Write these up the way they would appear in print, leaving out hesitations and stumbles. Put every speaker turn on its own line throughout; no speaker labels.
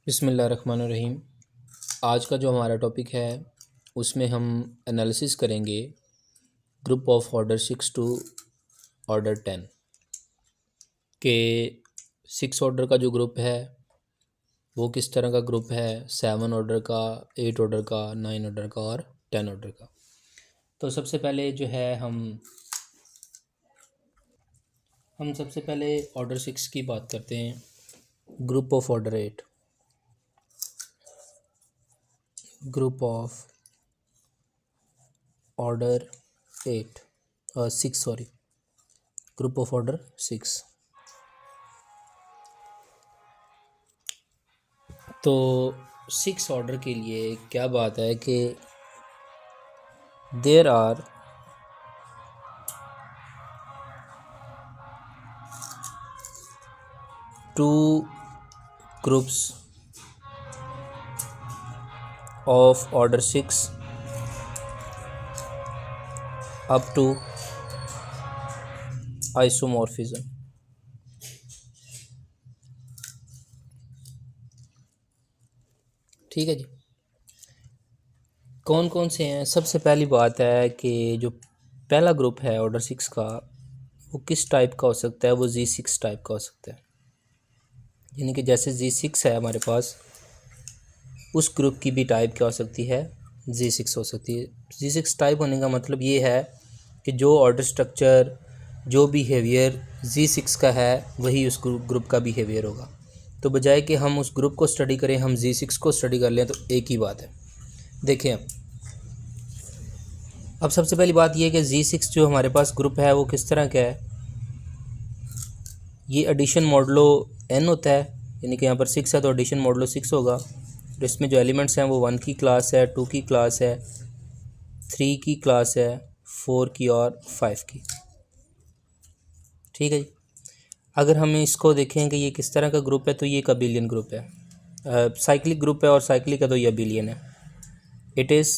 बिस्मिल्लाहिर्रहमानिर्रहीम। आज का जो हमारा टॉपिक है उसमें हम एनालिसिस करेंगे group of order 6 to order 10 के 6 ऑर्डर का जो ग्रुप है वो किस तरह का ग्रुप है, 7 ऑर्डर का, 8 ऑर्डर का, 9 ऑर्डर का और 10 ऑर्डर का। तो सबसे पहले जो है हम सबसे पहले ऑर्डर 6 की बात करते हैं। Group of order 8, group of order 8 6 sorry group of order 6। तो 6 ऑर्डर के लिए क्या बात है कि there are two groups of order 6 up to isomorphism. ठीक है जी। कौन कौन से हैं? सबसे पहली बात है कि जो पहला ग्रुप है ऑर्डर 6 का वो किस टाइप का हो सकता है? वो Z6 टाइप का हो सकता है। यानी कि जैसे Z6 है हमारे पास, उस ग्रुप की भी टाइप क्या हो सकती है? Z6 हो सकती है। Z6 टाइप होने का मतलब ये है कि जो ऑर्डर स्ट्रक्चर, जो बिहेवियर Z6 का है वही उस ग्रुप का बिहेवियर होगा। तो बजाय कि हम उस ग्रुप को स्टडी करें, हम Z6 को स्टडी कर लें तो एक ही बात है। देखें अब सबसे पहली बात यह है कि Z6 जो हमारे पास ग्रुप है वो किस तरह का है? ये एडिशन मॉडलो n होता है, यानी कि यहाँ पर 6 है तो एडिशन मॉडलो 6 होगा। और इसमें जो एलिमेंट्स हैं वो 1 की क्लास है, 2 की क्लास है, 3 की क्लास है, 4 की और 5 की। ठीक है जी। अगर हम इसको देखें कि ये किस तरह का ग्रुप है तो ये एक अबिलियन ग्रुप है, साइक्लिक ग्रुप है। और साइक्लिक है तो ये अबिलियन है। It is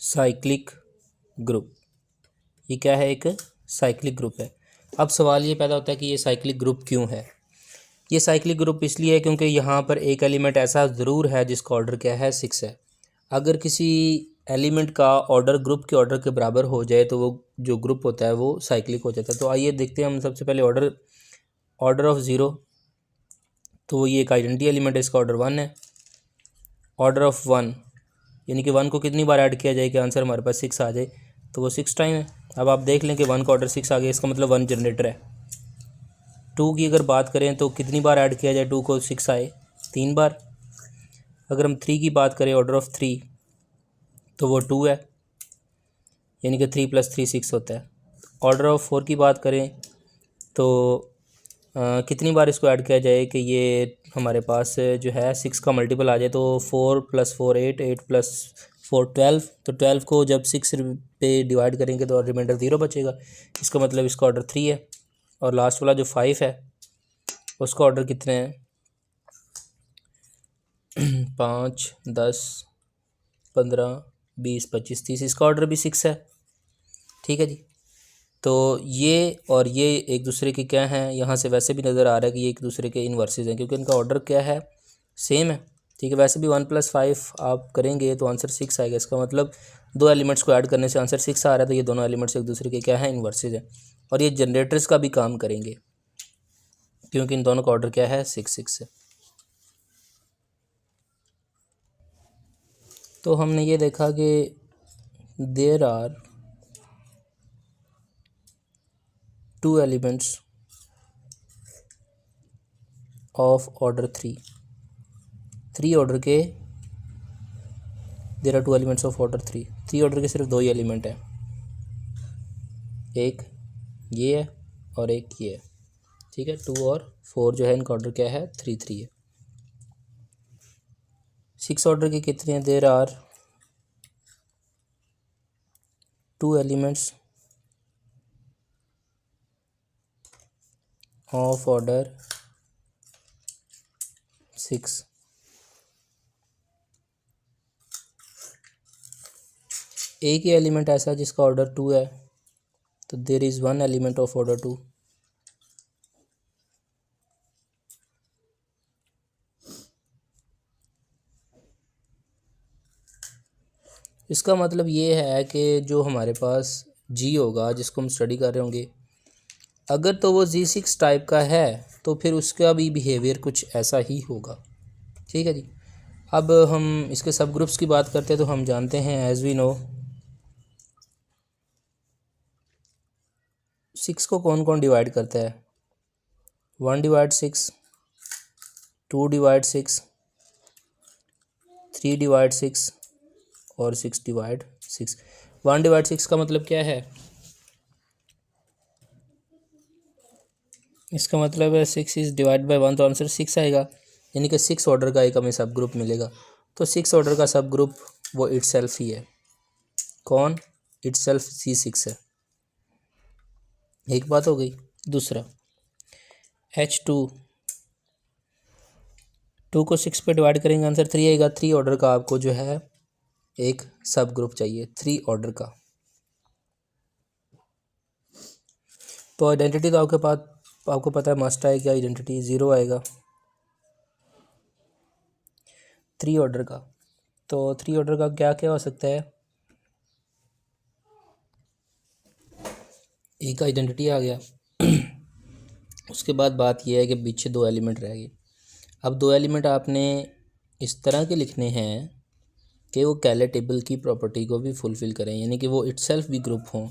cyclic group. ये क्या है? एक साइक्लिक ग्रुप है। अब सवाल ये पैदा होता है कि ये साइक्लिक ग्रुप क्यों है? ये साइक्लिक ग्रुप इसलिए है क्योंकि यहाँ पर एक एलिमेंट ऐसा ज़रूर है जिसका ऑर्डर क्या है? 6 है। अगर किसी एलिमेंट का ऑर्डर ग्रुप के ऑर्डर के बराबर हो जाए तो वो जो ग्रुप होता है वो साइक्लिक हो जाता है। तो आइए देखते हैं हम सबसे पहले ऑर्डर ऑफ 0। तो ये एक आइडेंटिटी एलिमेंट है, इसका ऑर्डर 1 है। ऑर्डर ऑफ 1 यानी कि 1 को कितनी बार ऐड किया जाए कि आंसर हमारे पास 6 आ जाए? तो वो 6 टाइम है। अब आप देख लें कि 1 का ऑर्डर 6 आ गया, इसका मतलब 1 जनरेटर है। 2 की अगर बात करें तो कितनी बार ऐड किया जाए 2 को 6 आए? 3 बार। अगर हम 3 की बात करें, ऑर्डर ऑफ 3, तो वो 2 है, यानी कि 3 + 3 6 होता है। ऑर्डर ऑफ 4 की बात करें तो कितनी बार इसको ऐड किया जाए कि ये हमारे पास जो है 6 का मल्टीपल आ जाए? तो 4 + 4 8, 8 + 4 12। तो 12 को जब 6 पे डिवाइड करेंगे तो रिमाइंडर 0 बचेगा। इसका मतलब इसका ऑर्डर 3 है। और लास्ट वाला जो 5 है उसका ऑर्डर कितने हैं? 5 10 15 20 25 30। इसका ऑर्डर भी 6 है। ठीक है जी। तो ये और ये एक दूसरे के क्या हैं? यहाँ से वैसे भी नज़र आ रहा है कि ये एक दूसरे के इन्वर्सेस हैं क्योंकि इनका ऑर्डर क्या है? सेम है। ठीक है। वैसे भी 1 + 5 आप करेंगे तो आंसर 6 आएगा। इसका मतलब दो एलिमेंट्स को ऐड करने से आंसर 6 आ रहा है। तो ये दोनों एलिमेंट्स एक दूसरे के क्या हैं? इन्वर्सेस हैं। और ये जनरेटर्स का भी काम करेंगे क्योंकि इन दोनों का ऑर्डर क्या है? 6 6 है। तो हमने ये देखा कि there are 2 elements of order 3 order के, there are 2 elements of order 3 order के सिर्फ 2 ही एलिमेंट हैं, एक ये है और एक ये है। ठीक है। 2 और 4 जो है इनका ऑर्डर क्या है? 3 3 है। 6 ऑर्डर के कितने हैं? There are 2 elements of order 6। एक ही एलिमेंट ऐसा है जिसका ऑर्डर 2 है, तो there is 1 element of order 2। इसका मतलब ये है कि जो हमारे पास जी होगा जिसको हम स्टडी कर रहे होंगे, अगर तो वो G6 टाइप का है तो फिर उसका भी बिहेवियर कुछ ऐसा ही होगा। ठीक है जी। अब हम इसके सब ग्रुप्स की बात करते हैं तो हम जानते हैं एज वी नो 6 को कौन कौन डिवाइड करता है, 1 डिवाइड 6, 2 डिवाइड 6, 3 डिवाइड 6 और 6 डिवाइड 6। 1 डिवाइड 6 का मतलब क्या है, इसका मतलब है 6 इज़ डिवाइड बाई 1 तो आंसर 6 आएगा, यानी कि 6 ऑर्डर का एक हमें सब ग्रुप मिलेगा। तो 6 ऑर्डर का सब ग्रुप वो इटसेल्फ ही है। कौन? इटसेल्फ C6 है। एक बात हो गई। दूसरा H2, 2 को 6 पे डिवाइड करेंगे आंसर 3 आएगा। 3 ऑर्डर का आपको जो है एक सब ग्रुप चाहिए, 3 ऑर्डर का। तो आइडेंटिटी तो आपके पास आपको पता है मस्ट आएगी, आइडेंटिटी 0 आएगा 3 ऑर्डर का। तो 3 ऑर्डर का क्या क्या हो सकता है, एक आइडेंटिटी आ गया। उसके बाद बात यह है कि पीछे 2 एलिमेंट रह गए। अब 2 एलिमेंट आपने इस तरह के लिखने हैं कि वो कैले टेबल की प्रॉपर्टी को भी फुलफ़िल करें, यानी कि वो इटसेल्फ भी ग्रुप हों।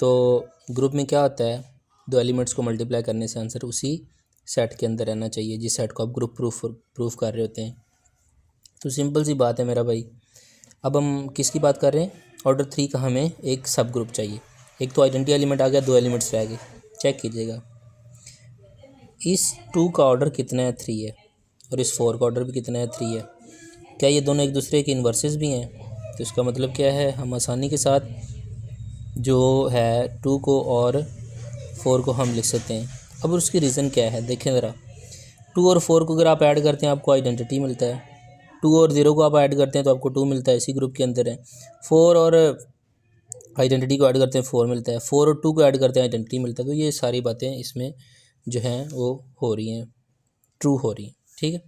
तो ग्रुप में क्या होता है, 2 एलिमेंट्स को मल्टीप्लाई करने से आंसर उसी सेट के अंदर रहना चाहिए जिस सेट को आप ग्रुप प्रूफ कर रहे होते हैं। तो सिंपल सी बात है मेरा भाई। अब हम किसकी बात कर रहे हैं, ऑर्डर 3 का हमें एक सब ग्रुप चाहिए। एक तो आइडेंटिटी एलिमेंट आ गया, 2 एलिमेंट्स रह गए। चेक कीजिएगा इस 2 का ऑर्डर कितना है, 3 है, और इस 4 का ऑर्डर भी कितना है, 3 है। क्या ये दोनों एक दूसरे के इन्वर्सेस भी हैं? तो इसका मतलब क्या है, हम आसानी के साथ जो है 2 को और 4 को हम लिख सकते हैं। अब उसकी रीज़न क्या है, देखें ज़रा। 2 और 4 को अगर आप ऐड करते हैं आपको आइडेंटिटी मिलता है। 2 और 0 को आप ऐड करते हैं तो आपको 2 मिलता है, इसी ग्रुप के अंदर है। 4 और आइडेंटिटी को ऐड करते हैं 4 मिलता है, 4 और 2 को ऐड करते हैं आइडेंटिटी मिलता है। तो ये सारी बातें इसमें जो हैं वो हो रही हैं, ट्रू हो रही हैं। ठीक है।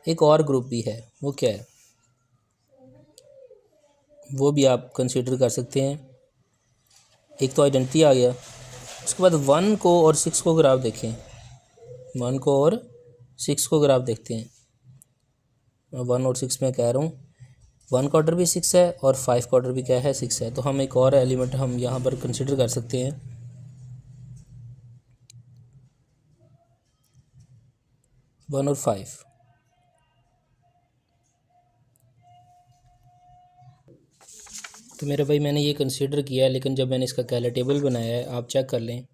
एक और ग्रुप भी है, वो क्या है, वो भी आप कंसिडर कर सकते हैं। एक तो आइडेंटिटी आ गया, उसके बाद 1 को और 6 को अगर आप देखें, 1 को और 6 को अगर आप देखते हैं, 1 और 6 में कह रहा हूँ, 1 का ऑर्डर भी 6 है और 5 का ऑर्डर भी क्या है, 6 है। तो हम एक और एलिमेंट हम यहाँ पर कंसिडर कर सकते हैं, 1 और 5। तो मेरे भाई मैंने ये कंसिडर किया है, लेकिन जब मैंने इसका कैले टेबल बनाया है आप चेक कर लें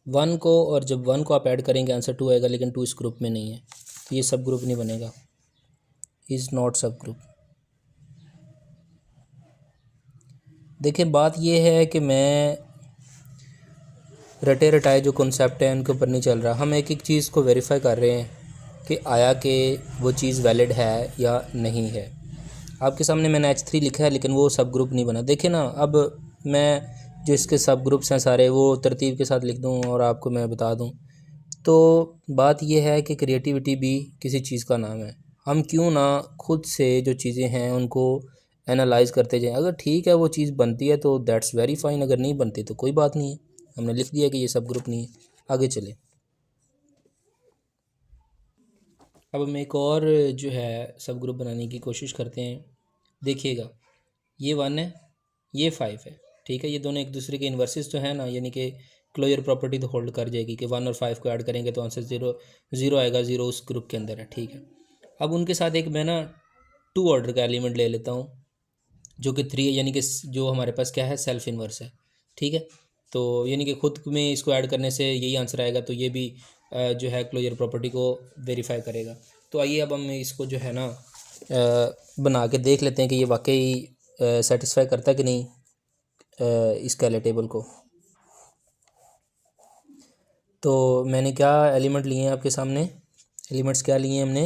1 को, और जब 1 को आप ऐड करेंगे आंसर 2 आएगा, लेकिन 2 इस ग्रुप में नहीं है तो ये सब ग्रुप नहीं बनेगा, इज़ नॉट सब ग्रुप। देखिए बात ये है कि मैं रटे रटाए जो कॉन्सेप्ट है उनके ऊपर नहीं चल रहा। हम एक एक चीज़ को वेरीफाई कर रहे हैं कि आया कि वो चीज़ वैलिड है या नहीं है। आपके सामने मैंने H3 लिखा है लेकिन वो सब ग्रुप नहीं बना। देखिए ना, अब मैं जो इसके सब ग्रुप्स हैं सारे वो तरतीब के साथ लिख दूँ और आपको मैं बता दूँ। तो बात यह है कि क्रिएटिविटी भी किसी चीज़ का नाम है। हम क्यों ना खुद से जो चीज़ें हैं उनको एनालाइज करते जाएं। अगर ठीक है वो चीज़ बनती है तो दैट्स वेरी फाइन, अगर नहीं बनती तो कोई बात नहीं है, हमने लिख दिया कि ये सब ग्रुप नहीं है। आगे चले। अब हम एक और जो है सब ग्रुप बनाने की कोशिश करते हैं। देखिएगा ये 1 है, ये 5 है, ठीक है। ये दोनों एक दूसरे के इन्वर्सेस तो हैं ना, यानी कि क्लोजर प्रॉपर्टी तो होल्ड कर जाएगी कि 1 और 5 को ऐड करेंगे तो आंसर 0 आएगा, 0 उस ग्रुप के अंदर है, ठीक है। अब उनके साथ एक मैं ना 2 ऑर्डर का एलिमेंट ले लेता हूँ जो कि 3 है, यानी कि जो हमारे पास क्या है, सेल्फ इन्वर्स है, ठीक है। तो यानी कि खुद में इसको ऐड करने से यही आंसर आएगा, तो ये भी जो है क्लोजर प्रॉपर्टी को वेरीफाई करेगा। तो आइए अब हम इसको जो है ना बना के देख लेते हैं कि ये वाकई सेटिस्फाई करता है कि नहीं इस कैले टेबल को। तो मैंने क्या एलिमेंट लिए हैं आपके सामने, एलिमेंट्स क्या लिए हैं हमने,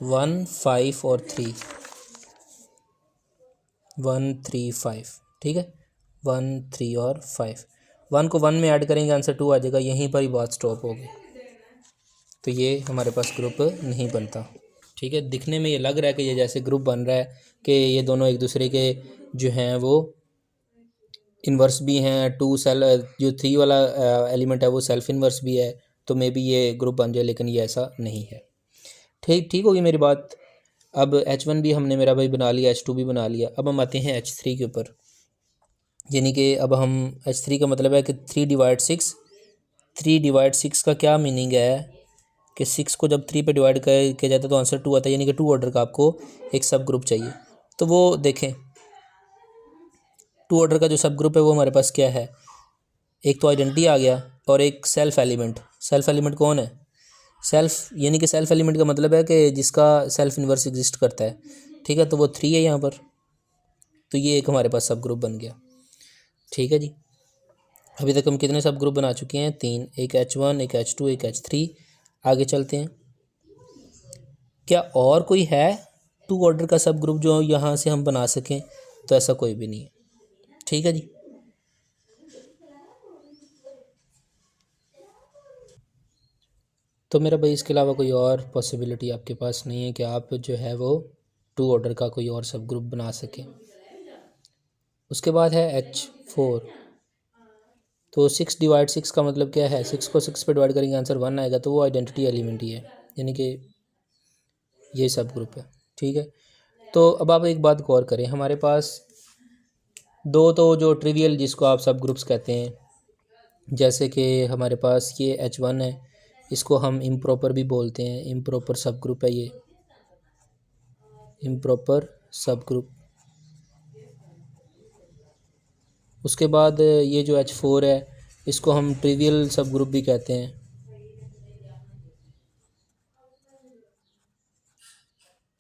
1, 5 और 3, 1, 3, 5, ठीक है। 1, 3 और 5, 1 को 1 में ऐड करेंगे आंसर 2 आ जाएगा, यहीं पर ही बात स्टॉप होगी। तो ये हमारे पास ग्रुप नहीं बनता, ठीक है, दिखने में ये लग रहा है कि ये जैसे ग्रुप बन रहा है कि ये दोनों एक दूसरे के जो हैं वो इन्वर्स भी हैं, टू सेल जो 3 वाला एलिमेंट है वो सेल्फ इन्वर्स भी है, तो मे बी ये ग्रुप बन जाए, लेकिन ये ऐसा नहीं है। ठीक होगी मेरी बात। अब H1 भी हमने मेरा भाई बना लिया, H2 भी बना लिया। अब हम आते हैं H3 के ऊपर, यानी कि अब हम H3 का मतलब है कि 3/6। 3/6 का क्या मीनिंग है कि 6 को जब 3 पे डिवाइड किया जाता है तो आंसर 2 आता है, यानी कि 2 ऑर्डर का आपको एक सब ग्रुप चाहिए। तो वो देखें 2 ऑर्डर का जो सब ग्रुप है वो हमारे पास क्या है, एक तो आइडेंटिटी आ गया और एक सेल्फ एलिमेंट। सेल्फ एलिमेंट कौन है, सेल्फ यानी कि सेल्फ एलिमेंट का मतलब है कि जिसका सेल्फ इन्वर्स एग्जिस्ट करता है। ठीक है, तो वो 3 है यहाँ पर, तो ये एक हमारे पास सब ग्रुप बन गया। ठीक है जी, अभी तक हम कितने सब ग्रुप बना चुके हैं, 3, एक H1, एक H2, एक H3। आगे चलते हैं, क्या और कोई है 2 ऑर्डर का सब ग्रुप जो यहाँ से हम बना सकें, तो ऐसा कोई भी नहीं है। ठीक है जी, तो मेरा भाई इसके अलावा कोई और पॉसिबिलिटी आपके पास नहीं है कि आप जो है वो 2 ऑर्डर का कोई और सब ग्रुप बना सकें। उसके बाद है H4। तो 6/6 का मतलब क्या है, 6 को 6 पे डिवाइड करेंगे आंसर 1 आएगा, तो वो आइडेंटिटी एलिमेंट ही है, यानी कि ये सब ग्रुप है। ठीक है, तो अब आप एक बात गौर करें, हमारे पास दो तो जो ट्रिवियल जिसको आप सब ग्रुप्स कहते हैं, जैसे कि हमारे पास ये H1 है, इसको हम इम्प्रॉपर भी बोलते हैं, इम्प्रॉपर सब ग्रुप है ये, इम्प्रॉपर सब ग्रुप। उसके बाद ये जो H4 है इसको हम ट्रिवियल सब ग्रुप भी कहते हैं।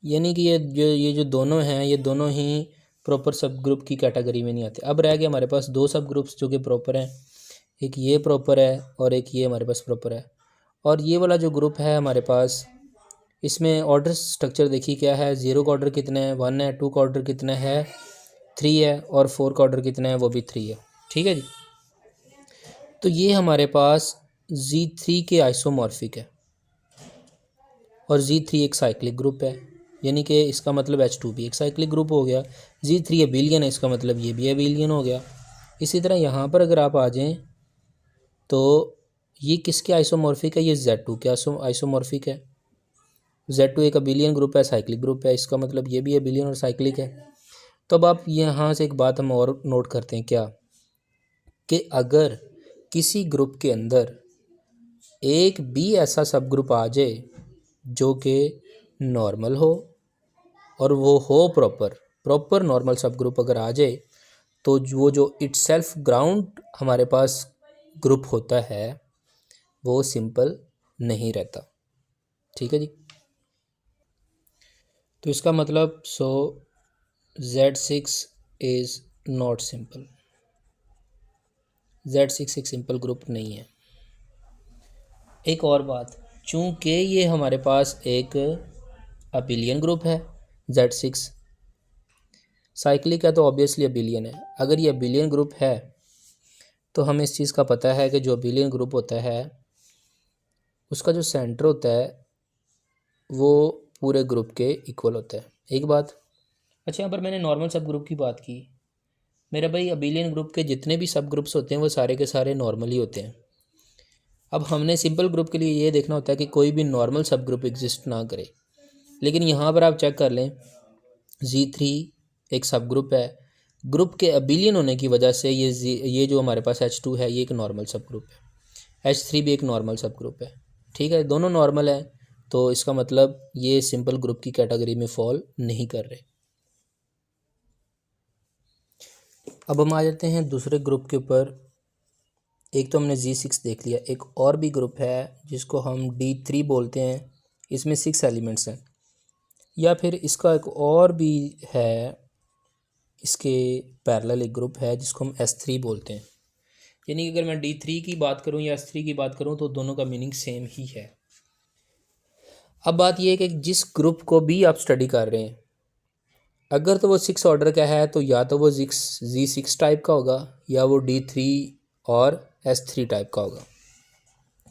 यानी कि ये जो दोनों हैं ये दोनों ही प्रॉपर सब ग्रुप की कैटेगरी में नहीं आते। अब रह गए हमारे पास 2 सब ग्रुप्स जो कि प्रॉपर हैं, एक ये प्रॉपर है और एक ये हमारे पास प्रॉपर है। और ये वाला जो ग्रुप है हमारे पास, इसमें ऑर्डर स्ट्रक्चर देखिए क्या है, 0 का ऑर्डर कितना है, 1 है, 2 का ऑर्डर कितना है, 3 है, और 4 का ऑर्डर कितना है, वो भी 3 है। ठीक है जी, तो ये हमारे पास Z3 के आइसोमॉर्फिक है, और Z3 एक साइक्लिक ग्रुप है, यानी कि इसका मतलब H2 भी एक साइक्लिक ग्रुप हो गया। Z3 एबिलियन है, इसका मतलब ये भी एबिलियन हो गया। इसी तरह यहाँ पर अगर आप आ जाएं तो ये किसके आइसोमॉर्फिक है, ये Z2 के आइसोमॉर्फिक है। Z2 एक एबिलियन ग्रुप है, साइक्लिक ग्रुप है, इसका मतलब ये भी एबिलियन और साइक्लिक है। तो अब आप यहाँ से एक बात हम और नोट करते हैं क्या, कि अगर किसी ग्रुप के अंदर एक भी ऐसा सब ग्रुप आ जाए जो कि नॉर्मल हो, और वो हो प्रॉपर नॉर्मल सब ग्रुप अगर आ जाए, तो वो जो इटसेल्फ ग्राउंड हमारे पास ग्रुप होता है वो सिंपल नहीं रहता। ठीक है जी, तो इसका मतलब Z6 is not simple, Z6 एक सिंपल ग्रुप नहीं है। एक और बात, चूँकि ये हमारे पास एक अबिलियन ग्रुप है Z6, साइक्लिक है तो ऑब्वियसली अबिलियन है। अगर ये अबिलियन ग्रुप है तो हमें इस चीज़ का पता है कि जो अबिलियन ग्रुप होता है उसका जो सेंटर होता है वो पूरे ग्रुप के इक्वल होता है। एक बात, अच्छा यहाँ पर मैंने नॉर्मल सब ग्रुप की बात की, मेरा भाई अबिलियन ग्रुप के जितने भी सब ग्रुप्स होते हैं वो सारे के सारे नॉर्मल ही होते हैं। अब हमने सिंपल ग्रुप के लिए ये देखना होता है कि कोई भी नॉर्मल सब ग्रुप एग्जिस्ट ना करे, लेकिन यहाँ पर आप चेक कर लें Z3 एक सब ग्रुप है, ग्रुप के अबिलियन होने की वजह से ये जो हमारे पास H2 है ये एक नॉर्मल सब ग्रुप है, H3 भी एक नॉर्मल सब ग्रुप है। ठीक है, दोनों नॉर्मल है, तो इसका मतलब ये सिंपल ग्रुप की कैटेगरी में फॉल नहीं कर रहे। अब हम आ जाते हैं दूसरे ग्रुप के ऊपर। एक तो हमने Z6 देख लिया, एक और भी ग्रुप है जिसको हम D3 बोलते हैं, इसमें 6 एलिमेंट्स हैं। या फिर इसका एक और भी है, इसके पैरेलल एक ग्रुप है जिसको हम S3 बोलते हैं। यानी कि अगर मैं D3 की बात करूं या S3 की बात करूं तो दोनों का मीनिंग सेम ही है। अब बात यह है कि जिस ग्रुप को भी आप स्टडी कर रहे हैं, अगर तो वो 6 ऑर्डर का है तो या तो वो Z6 टाइप का होगा या वो D3 और S3 टाइप का होगा।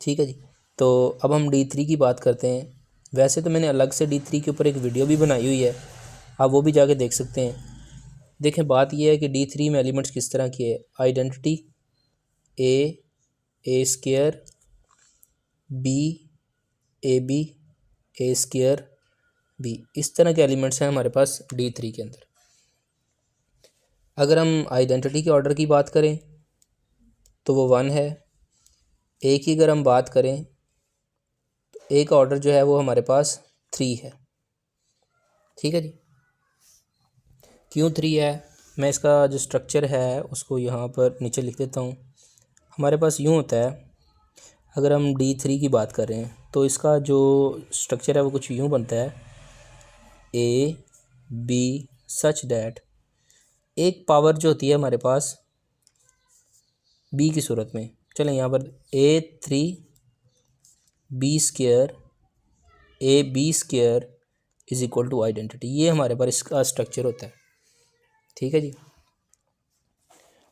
ठीक है जी, तो अब हम D3 की बात करते हैं। वैसे तो मैंने अलग से D3 के ऊपर एक वीडियो भी बनाई हुई है, आप वो भी जाके देख सकते हैं। देखें, बात यह है कि D3 में एलिमेंट्स किस तरह की है। Identity a square, b a b, a square b, इस तरह के एलिमेंट्स हैं हमारे पास D3 के अंदर। अगर हम आइडेंटिटी के ऑर्डर की बात करें तो वो 1 है। ए की अगर हम बात करें तो ए का ऑर्डर जो है वो हमारे पास 3 है। ठीक है जी। क्यों 3 है, मैं इसका जो स्ट्रक्चर है उसको यहाँ पर नीचे लिख देता हूँ। हमारे पास यूँ होता है, अगर हम D3 की बात कर रहे हैं तो इसका जो स्ट्रक्चर है वो कुछ यूँ बनता है, ए बी सच डैट एक पावर जो होती है हमारे पास बी की सूरत में, चलें यहाँ पर A3 b square a b square is equal to identity, ये हमारे पास इसका स्ट्रक्चर होता है। ठीक है जी।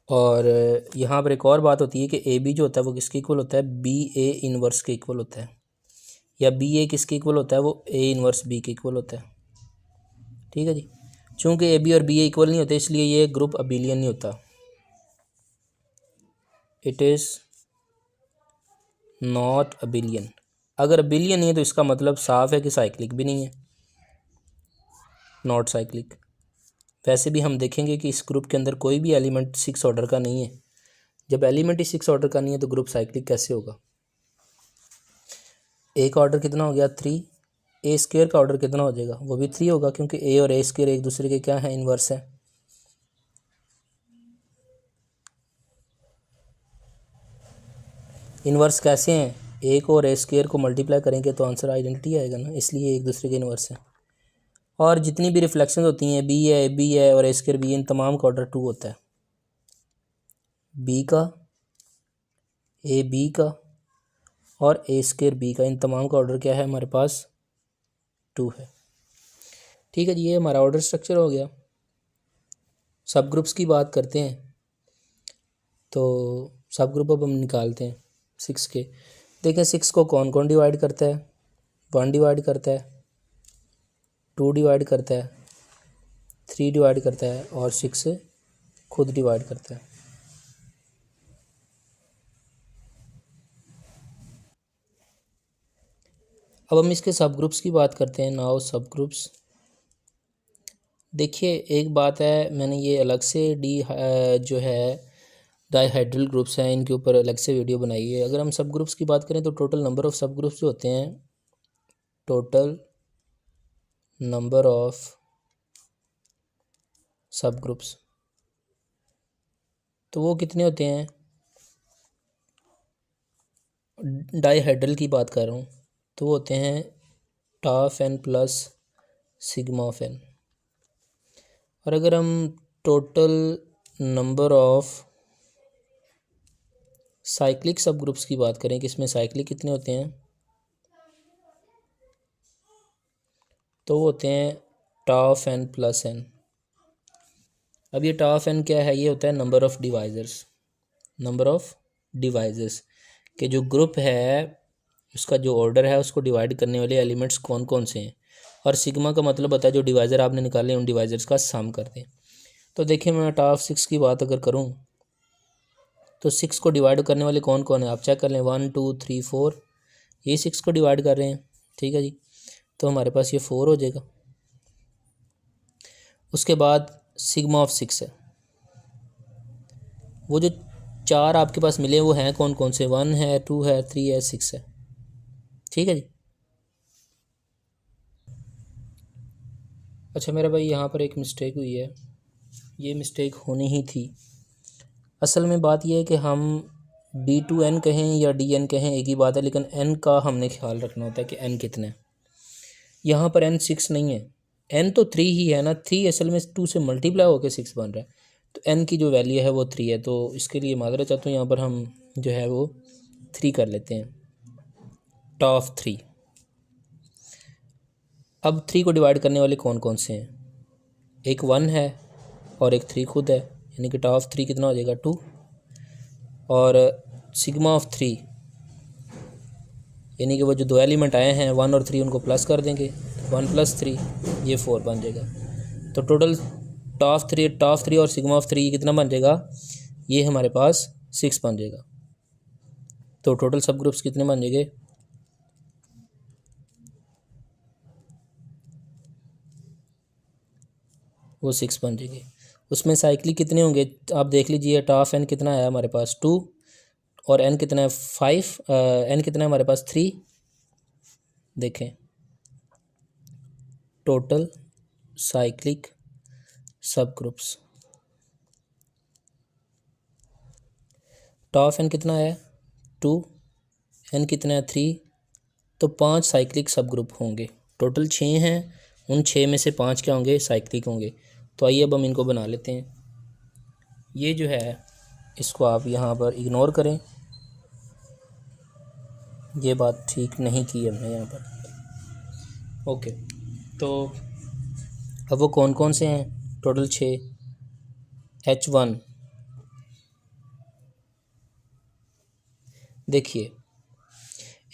और यहाँ पर एक और बात होती है कि ए बी जो होता है वो किसके इक्वल होता है, बी ए इन्वर्स के इक्वल होता है, या बी ए किसके इक्वल होता है, वो ए इन्वर्स बी के इक्वल होता है। ठीक है जी। चूँकि ए बी और बी ए इक्वल नहीं होते इसलिए ये ग्रुप अबिलियन नहीं होता, इट इज़ नॉट अबिलियन। अगर अबिलियन नहीं है तो इसका मतलब साफ है कि साइक्लिक भी नहीं है, नॉट साइक्लिक। वैसे भी हम देखेंगे कि इस ग्रुप के अंदर कोई भी एलिमेंट 6 ऑर्डर का नहीं है। जब एलिमेंट ही 6 ऑर्डर का नहीं है तो ग्रुप साइक्लिक कैसे होगा। ए का ऑर्डर कितना हो गया 3, ए स्क्वायर का ऑर्डर कितना हो जाएगा, वो भी 3 होगा, क्योंकि ए और ए स्क्वायर एक दूसरे के क्या है, इन्वर्स है। इन्वर्स कैसे हैं, ए को और ए स्क्वायर को मल्टीप्लाई करेंगे तो आंसर आइडेंटिटी आएगा ना, इसलिए एक दूसरे के इन्वर्स है। और जितनी भी रिफ्लेक्शन होती हैं, बी है, ए बी है और ए स्क्वायर बी, इन तमाम का ऑर्डर 2 होता है। बी का, ए बी का और ए स्क्वायर बी का, इन तमाम का ऑर्डर क्या है हमारे पास, 2 है। ठीक है जी, ये हमारा ऑर्डर स्ट्रक्चर हो गया। सब ग्रुप्स की बात करते हैं तो सब ग्रुप अब हम निकालते हैं 6 के। देखें 6 को कौन कौन डिवाइड करता है, 1 डिवाइड करता है, 2 डिवाइड करता है, 3 डिवाइड करता है और 6 खुद डिवाइड करता है। अब हम इसके सब ग्रुप्स की बात करते हैं। नाउ सब ग्रुप्स, देखिए एक बात है, मैंने ये अलग से जो है डाइहाइड्रल ग्रुप्स हैं इनके ऊपर अलग से वीडियो बनाई है। अगर हम सब ग्रुप्स की बात करें तो टोटल नंबर ऑफ़ सब ग्रुप्स जो होते हैं, टोटल नंबर ऑफ सब ग्रुप्स, तो वो कितने होते हैं, डाइहाइड्रल की बात कर रहा हूँ, तो वो होते हैं tau n plus sigma of n. और अगर हम total number of cyclic subgroups की बात करें कि इसमें साइक्लिक कितने होते हैं, तो वो होते हैं टाफ एन प्लस एन। अब ये टाफ एन क्या है, ये होता है number of divisors, number of divisors के जो ग्रुप है उसका जो ऑर्डर है उसको डिवाइड करने वाले एलिमेंट्स कौन कौन से हैं। और सिग्मा का मतलब होता है जो डिवाइज़र आपने निकाले उन डिवाइजर्स का सम कर दें। तो देखिए मैं टाफ 6 की बात अगर करूँ तो 6 को डिवाइड करने वाले कौन कौन है, आप चेक कर लें, 1 2 3 4, ये 6 को डिवाइड कर रहे हैं। ठीक है जी, तो हमारे पास ये 4 हो जाएगा। उसके बाद सिग्मा ऑफ 6 है, वो जो 4 आपके पास मिले वो हैं कौन कौन से, 1 है, 2 है, 3 है, 6 है। ठीक है जी। अच्छा मेरा भाई यहाँ पर एक मिस्टेक हुई है, ये मिस्टेक होनी ही थी। असल में बात यह है कि हम D2n कहें या DN कहें एक ही बात है, लेकिन n का हमने ख्याल रखना होता है कि n कितना है। यहाँ पर n 6 नहीं है, n तो 3 ही है ना, 3 असल में 2 से मल्टीप्लाई होकर 6 बन रहा है, तो n की जो वैल्यू है वो 3 है। तो इसके लिए माजरत चाहता हूँ, यहाँ पर हम जो है वो 3 कर लेते हैं, टॉप 3। अब 3 को डिवाइड करने वाले कौन कौन से हैं, एक 1 है और एक 3 खुद है, यानी कि टॉप 3 कितना हो जाएगा 2। और सिग्मा ऑफ 3 यानी कि वो जो दो एलिमेंट आए हैं 1 और 3 उनको प्लस कर देंगे, 1 + 3 ये 4 बन जाएगा। तो टोटल टॉप थ्री और सिग्मा ऑफ 3 कितना बन जाएगा, ये हमारे पास 6 बन जाएगा। तो टोटल सब ग्रुप्स कितने बन जाएंगे, वो 6 बन जाएंगे। उसमें साइक्लिक कितने होंगे आप देख लीजिए। टॉप n कितना है हमारे पास 2 और n कितना है 5, n कितना है हमारे पास 3। देखें टोटल साइक्लिक सब ग्रुप्स, टॉप n कितना है 2, n कितना है 3, तो 5 साइक्लिक सब ग्रुप होंगे। टोटल 6 हैं, उन 6 में से 5 क्या होंगे, साइक्लिक होंगे। तो आइए अब हम इनको बना लेते हैं। ये जो है इसको आप यहाँ पर इग्नोर करें, ये बात ठीक नहीं की हमने यहाँ पर। ओके, तो अब वो कौन कौन से हैं, टोटल 6। H1 देखिए,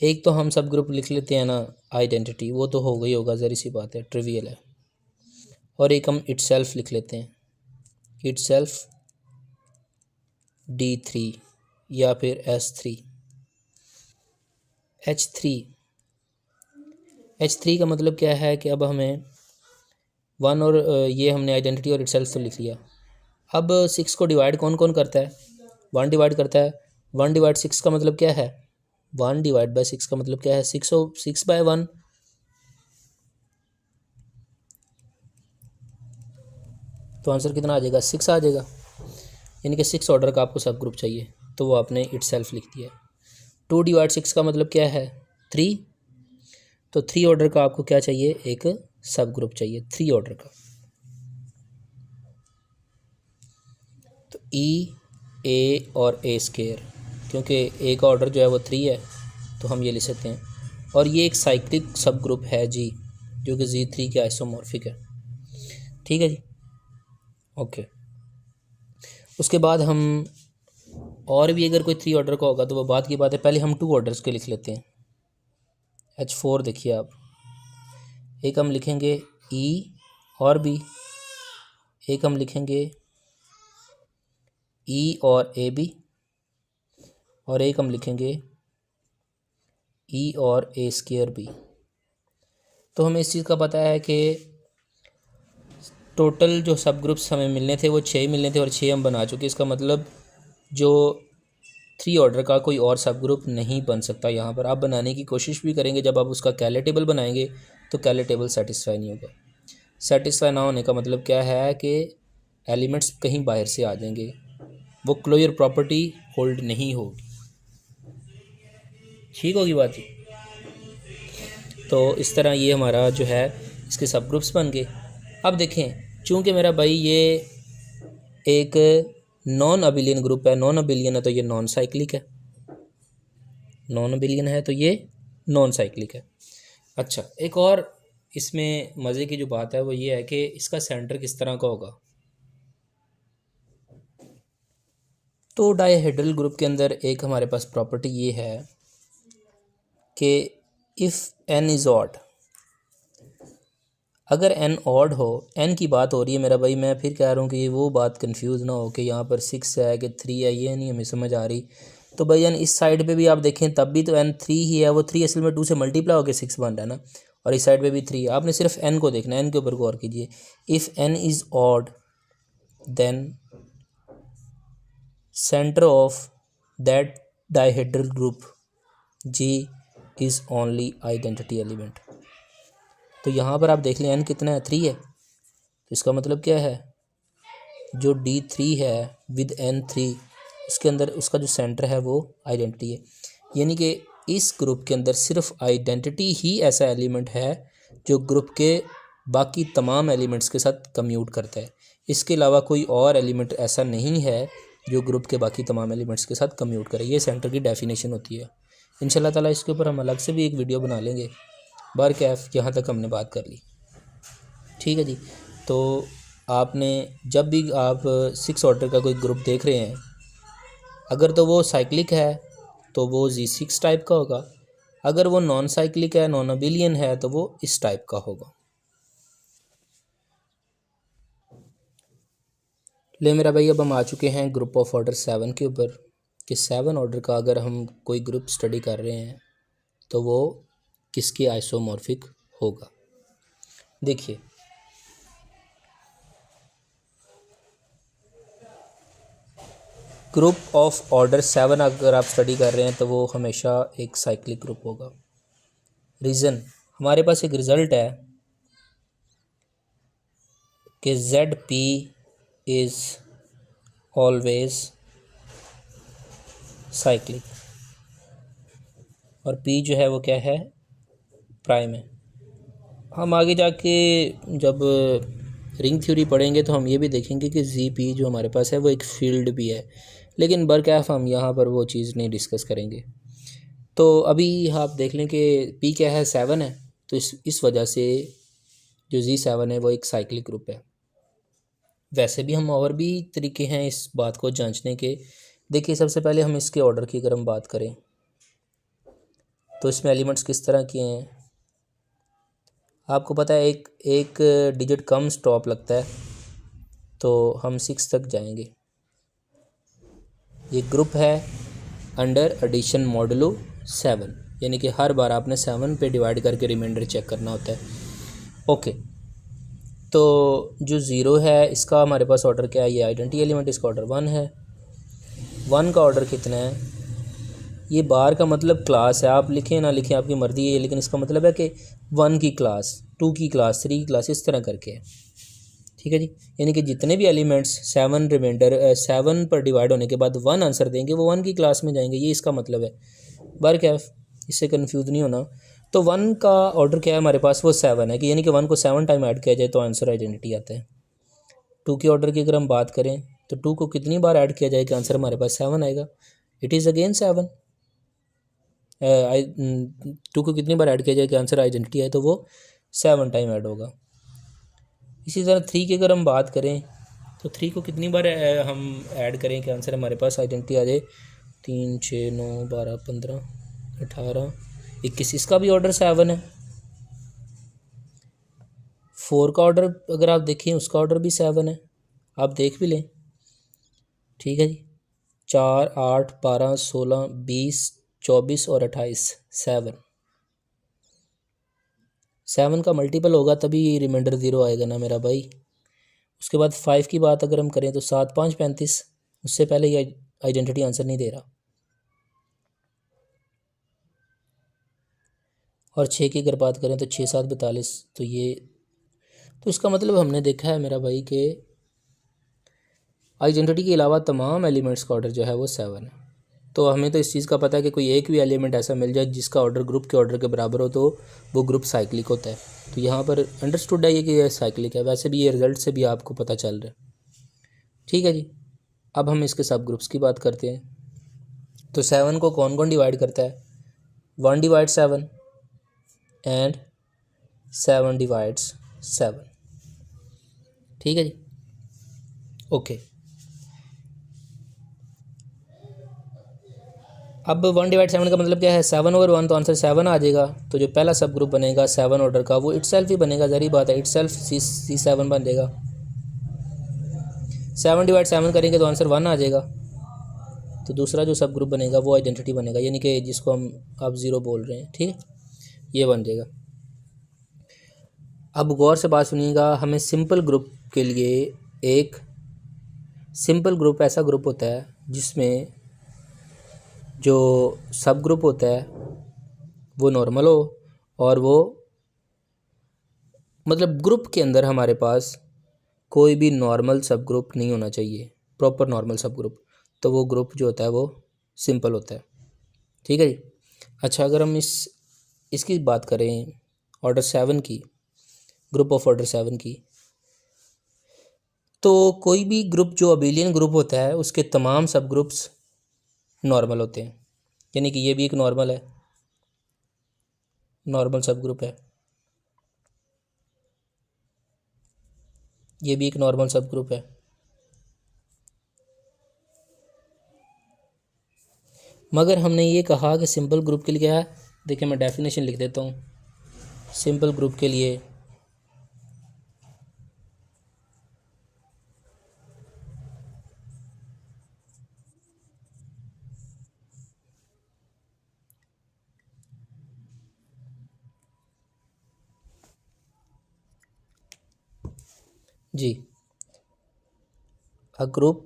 एक तो हम सब ग्रुप लिख लेते हैं ना आइडेंटिटी, वो तो हो गई होगा, ज़री सी बात है, ट्रिवियल है। और एक हम इटसेल्फ लिख लेते हैं, इटसेल्फ D3 या फिर S3। H3 का मतलब क्या है कि अब हमें 1 और ये हमने आइडेंटिटी और इटसेल्फ तो लिख लिया। अब 6 को डिवाइड कौन कौन करता है, 1 डिवाइड करता है। 1 डिवाइड 6 का मतलब क्या है, 1 डिवाइड बाई 6 का मतलब क्या है, 6/1। तो आंसर कितना आ जाएगा, 6 आ जाएगा। यानी कि 6 ऑर्डर का आपको सब ग्रुप चाहिए, तो वो आपने इटसेल्फ लिख दिया। 2 डिवाइड 6 का मतलब क्या है, 3। तो 3 ऑर्डर का आपको क्या चाहिए, एक सब ग्रुप चाहिए 3 ऑर्डर का। तो E, A और A², क्योंकि A का ऑर्डर जो है वो 3 है, तो हम ये लिख सकते हैं। और ये एक साइक्लिक सब ग्रुप है G, जो कि Z3 के आइसोमॉर्फिक है। ठीक है जी, ओके। उसके बाद हम और भी अगर कोई 3 ऑर्डर का होगा तो वो बात की बात है, पहले हम 2 ऑर्डर्स के लिख लेते हैं। H4 देखिए आप, एक हम लिखेंगे E और B, एक हम लिखेंगे E और AB, और एक हम लिखेंगे E और A²B। तो हमें इस चीज़ का पता है कि टोटल जो सब ग्रुप्स हमें मिलने थे वो 6 मिलने थे और 6 हम बना चुके। इसका मतलब जो 3 ऑर्डर का कोई और सब ग्रुप नहीं बन सकता। यहाँ पर आप बनाने की कोशिश भी करेंगे, जब आप उसका कैले टेबल बनाएंगे तो कैले टेबल सेटिस्फाई नहीं होगा। सेटिस्फाई ना होने का मतलब क्या है कि एलिमेंट्स कहीं बाहर से आ जाएंगे, वो क्लोजर प्रॉपर्टी होल्ड नहीं होगी। ठीक होगी बात ही। तो इस तरह ये हमारा जो है इसके सब ग्रुप्स बन गए। अब देखें, चूँकि मेरा भाई ये एक नॉन अबिलियन ग्रुप है, नॉन अबिलियन है तो ये नॉन साइक्लिक है, नॉन अबिलियन है तो ये नॉन साइक्लिक है। अच्छा, एक और इसमें मज़े की जो बात है वो ये है कि इसका सेंटर किस तरह का होगा। तो डायहेड्रल ग्रुप के अंदर एक हमारे पास प्रॉपर्टी ये है कि इफ़ n इज़ ऑड, अगर n ऑड हो, n की बात हो रही है मेरा भाई, मैं फिर कह रहा हूँ कि वो बात कंफ्यूज ना हो कि यहाँ पर 6 है कि 3 है, ये नहीं हमें समझ आ रही। तो भाई n इस साइड पे भी आप देखें तब भी तो n 3 ही है, वो 3 असल में 2 से मल्टीप्लाई होकर 6 बन रहा है ना, और इस साइड पे भी 3 है। आपने सिर्फ n को देखना है, n के ऊपर गौर कीजिए। If n is odd then centre of that dihedral group G is only identity element. तो यहाँ पर आप देख लें n कितना है, 3 है। तो इसका मतलब क्या है, जो D3 है विद N3, उसके अंदर उसका जो सेंटर है वो आइडेंटिटी है। यानी कि इस ग्रुप के अंदर सिर्फ आइडेंटिटी ही ऐसा एलिमेंट है जो ग्रुप के बाकी तमाम एलिमेंट्स के साथ कम्यूट करता है। इसके अलावा कोई और एलिमेंट ऐसा नहीं है जो ग्रुप के बाकी तमाम एलिमेंट्स के साथ कम्यूट करे। ये सेंटर की डेफिनेशन होती है। इंशाल्लाह ताला इसके ऊपर हम अलग से भी एक वीडियो बना लेंगे। बार कैफ यहाँ तक हमने बात कर ली, ठीक है जी। तो आपने जब भी आप 6 ऑर्डर का कोई ग्रुप देख रहे हैं, अगर तो वो साइक्लिक है तो वो Z6 टाइप का होगा, अगर वो नॉन साइक्लिक है, नॉन अबिलियन है, तो वो इस टाइप का होगा। ले मेरा भाई, अब हम आ चुके हैं ग्रुप ऑफ ऑर्डर 7 के ऊपर कि 7 ऑर्डर का अगर हम कोई ग्रुप स्टडी कर रहे हैं तो वो किसके आइसोमॉर्फिक होगा। देखिए, ग्रुप ऑफ ऑर्डर 7 अगर आप स्टडी कर रहे हैं तो वो हमेशा एक साइक्लिक ग्रुप होगा। रीज़न, हमारे पास एक रिज़ल्ट है कि Z P is always cyclic और पी जो है वो क्या है, प्राइम है। हम आगे जाके जब रिंग थ्योरी पढ़ेंगे तो हम ये भी देखेंगे कि जी पी जो हमारे पास है वो एक फील्ड भी है, लेकिन बरकैफ हम यहाँ पर वो चीज़ नहीं डिस्कस करेंगे। तो अभी आप देख लें कि पी क्या है, 7 है, तो इस वजह से जो जी7 है वो एक साइक्लिक ग्रुप है। वैसे भी हम और भी तरीके हैं इस बात को जांचने के। देखिए, सबसे पहले हम इसके ऑर्डर की अगर हम बात करें तो इसमें एलिमेंट्स किस तरह के हैं। आपको पता है एक डिजिट कम स्टॉप लगता है तो हम 6 तक जाएंगे। ये ग्रुप है अंडर एडिशन मॉडुलो 7, यानी कि हर बार आपने 7 पे डिवाइड करके रिमाइंडर चेक करना होता है। ओके, तो जो ज़ीरो है इसका हमारे पास ऑर्डर क्या है, ये आइडेंटिटी एलिमेंट, इसका ऑर्डर 1 है। 1 का ऑर्डर कितना है, ये बार का मतलब क्लास है, आप लिखें ना लिखें आपकी मर्ज़ी है, लेकिन इसका मतलब है कि 1 की क्लास, 2 की क्लास, 3 की क्लास, इस तरह करके है। ठीक है जी, यानी कि जितने भी एलिमेंट्स 7 रिमाइंडर 7 पर डिवाइड होने के बाद 1 आंसर देंगे वो 1 की क्लास में जाएंगे, ये इसका मतलब है। बार क्या, इससे कंफ्यूज नहीं होना। तो 1 का ऑर्डर क्या है हमारे पास, वो 7 है कि यानी कि 1 को 7 टाइम ऐड किया जाए तो आंसर आइडेंटिटी आता है। 2 के ऑर्डर की अगर हम बात करें तो 2 को कितनी बार ऐड किया जाए कि आंसर हमारे पास 7 आएगा, इट इज़ अगेन 7। 2 को कितनी बार ऐड किया जाए कि आंसर आइडेंटिटी आए, तो वो 7 टाइम ऐड होगा। इसी तरह 3 की अगर हम बात करें तो 3 को कितनी बार हम ऐड करें कि आंसर हमारे पास आइडेंटिटी आ जाए, 3 6 9 12 15 18 21, इसका भी ऑर्डर 7 है। 4 का ऑर्डर अगर आप देखें उसका ऑर्डर भी 7 है, आप देख भी लें। ठीक है जी, 4 8 12 16 20 24 और 28, 7 का मल्टीपल होगा तभी रिमाइंडर 0 आएगा ना मेरा भाई। उसके बाद 5 की बात अगर हम करें तो 7 5 35, उससे पहले ये आइडेंटिटी आंसर नहीं दे रहा। और 6 की अगर बात करें तो 6 7 42, तो ये, तो इसका मतलब हमने देखा है मेरा भाई कि आइडेंटिटी के अलावा तमाम एलिमेंट्स का ऑर्डर जो है वो 7 है। तो हमें तो इस चीज़ का पता है कि कोई एक भी एलिमेंट ऐसा मिल जाए जिसका ऑर्डर ग्रुप के ऑर्डर के बराबर हो तो वो ग्रुप साइक्लिक होता है। तो यहाँ पर अंडरस्टूड है ये कि यह साइक्लिक है, वैसे भी ये रिजल्ट से भी आपको पता चल रहा है। ठीक है जी, अब हम इसके सब ग्रुप्स की बात करते हैं। तो 7 को कौन कौन डिवाइड करता है, 1 डिवाइड 7 एंड 7 डिवाइड्स 7। ठीक है जी, ओके। अब 1 डिवाइड 7 का मतलब क्या है, 7 ओवर 1, तो आंसर 7 आ जाएगा। तो जो पहला सब ग्रुप बनेगा 7 ऑर्डर का वो इटसेल्फ ही बनेगा, ज़री बात है, इटसेल्फ C7 बन जाएगा। 7 डिवाइड 7 करेंगे तो आंसर 1 आ जाएगा। तो दूसरा जो सब ग्रुप बनेगा वो आइडेंटिटी बनेगा, यानी कि जिसको हम आप 0 बोल रहे हैं। ठीक है, ये बन जाएगा। अब गौर से बात सुनिएगा, हमें सिंपल ग्रुप के लिए एक सिंपल ग्रुप ऐसा ग्रुप होता है जिसमें जो सब ग्रुप होता है वो नॉर्मल हो और वो मतलब ग्रुप के अंदर हमारे पास कोई भी नॉर्मल सब ग्रुप नहीं होना चाहिए, प्रॉपर नॉर्मल सब ग्रुप, तो वो ग्रुप जो होता है वो सिंपल होता है। ठीक है जी, अच्छा, अगर हम इसकी बात करें ऑर्डर 7 की, ग्रुप ऑफ ऑर्डर 7 की, तो कोई भी ग्रुप जो अबेलियन ग्रुप होता है उसके तमाम सब ग्रुप्स नॉर्मल होते हैं, यानी कि ये भी एक नॉर्मल है, नॉर्मल सब ग्रुप है, ये भी एक नॉर्मल सब ग्रुप है। मगर हमने ये कहा कि सिंपल ग्रुप के लिए क्या है, देखिए मैं डेफिनेशन लिख देता हूँ सिंपल ग्रुप के लिए। जी, a group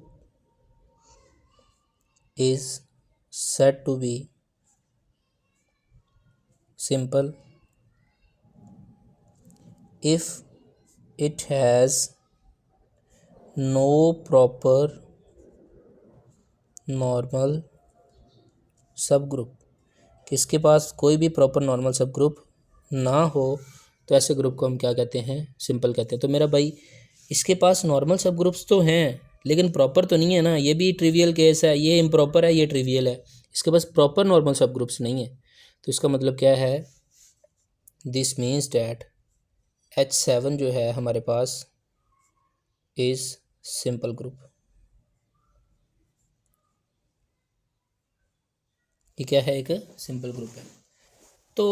is said to be simple if it has no proper normal subgroup। किसके पास कोई भी प्रॉपर नॉर्मल सब ग्रुप ना हो तो ऐसे ग्रुप को हम क्या कहते हैं, सिंपल कहते हैं। तो मेरा भाई इसके पास नॉर्मल सब ग्रुप्स तो हैं लेकिन प्रॉपर तो नहीं है ना, ये भी ट्रिवियल केस है, ये इम्प्रॉपर है, ये ट्रिवियल है। इसके पास प्रॉपर नॉर्मल सब ग्रुप्स नहीं है। तो इसका मतलब क्या है, दिस मीन्स डैट H7 जो है हमारे पास इज़ सिंपल ग्रुप। ये क्या है, एक सिंपल ग्रुप है। तो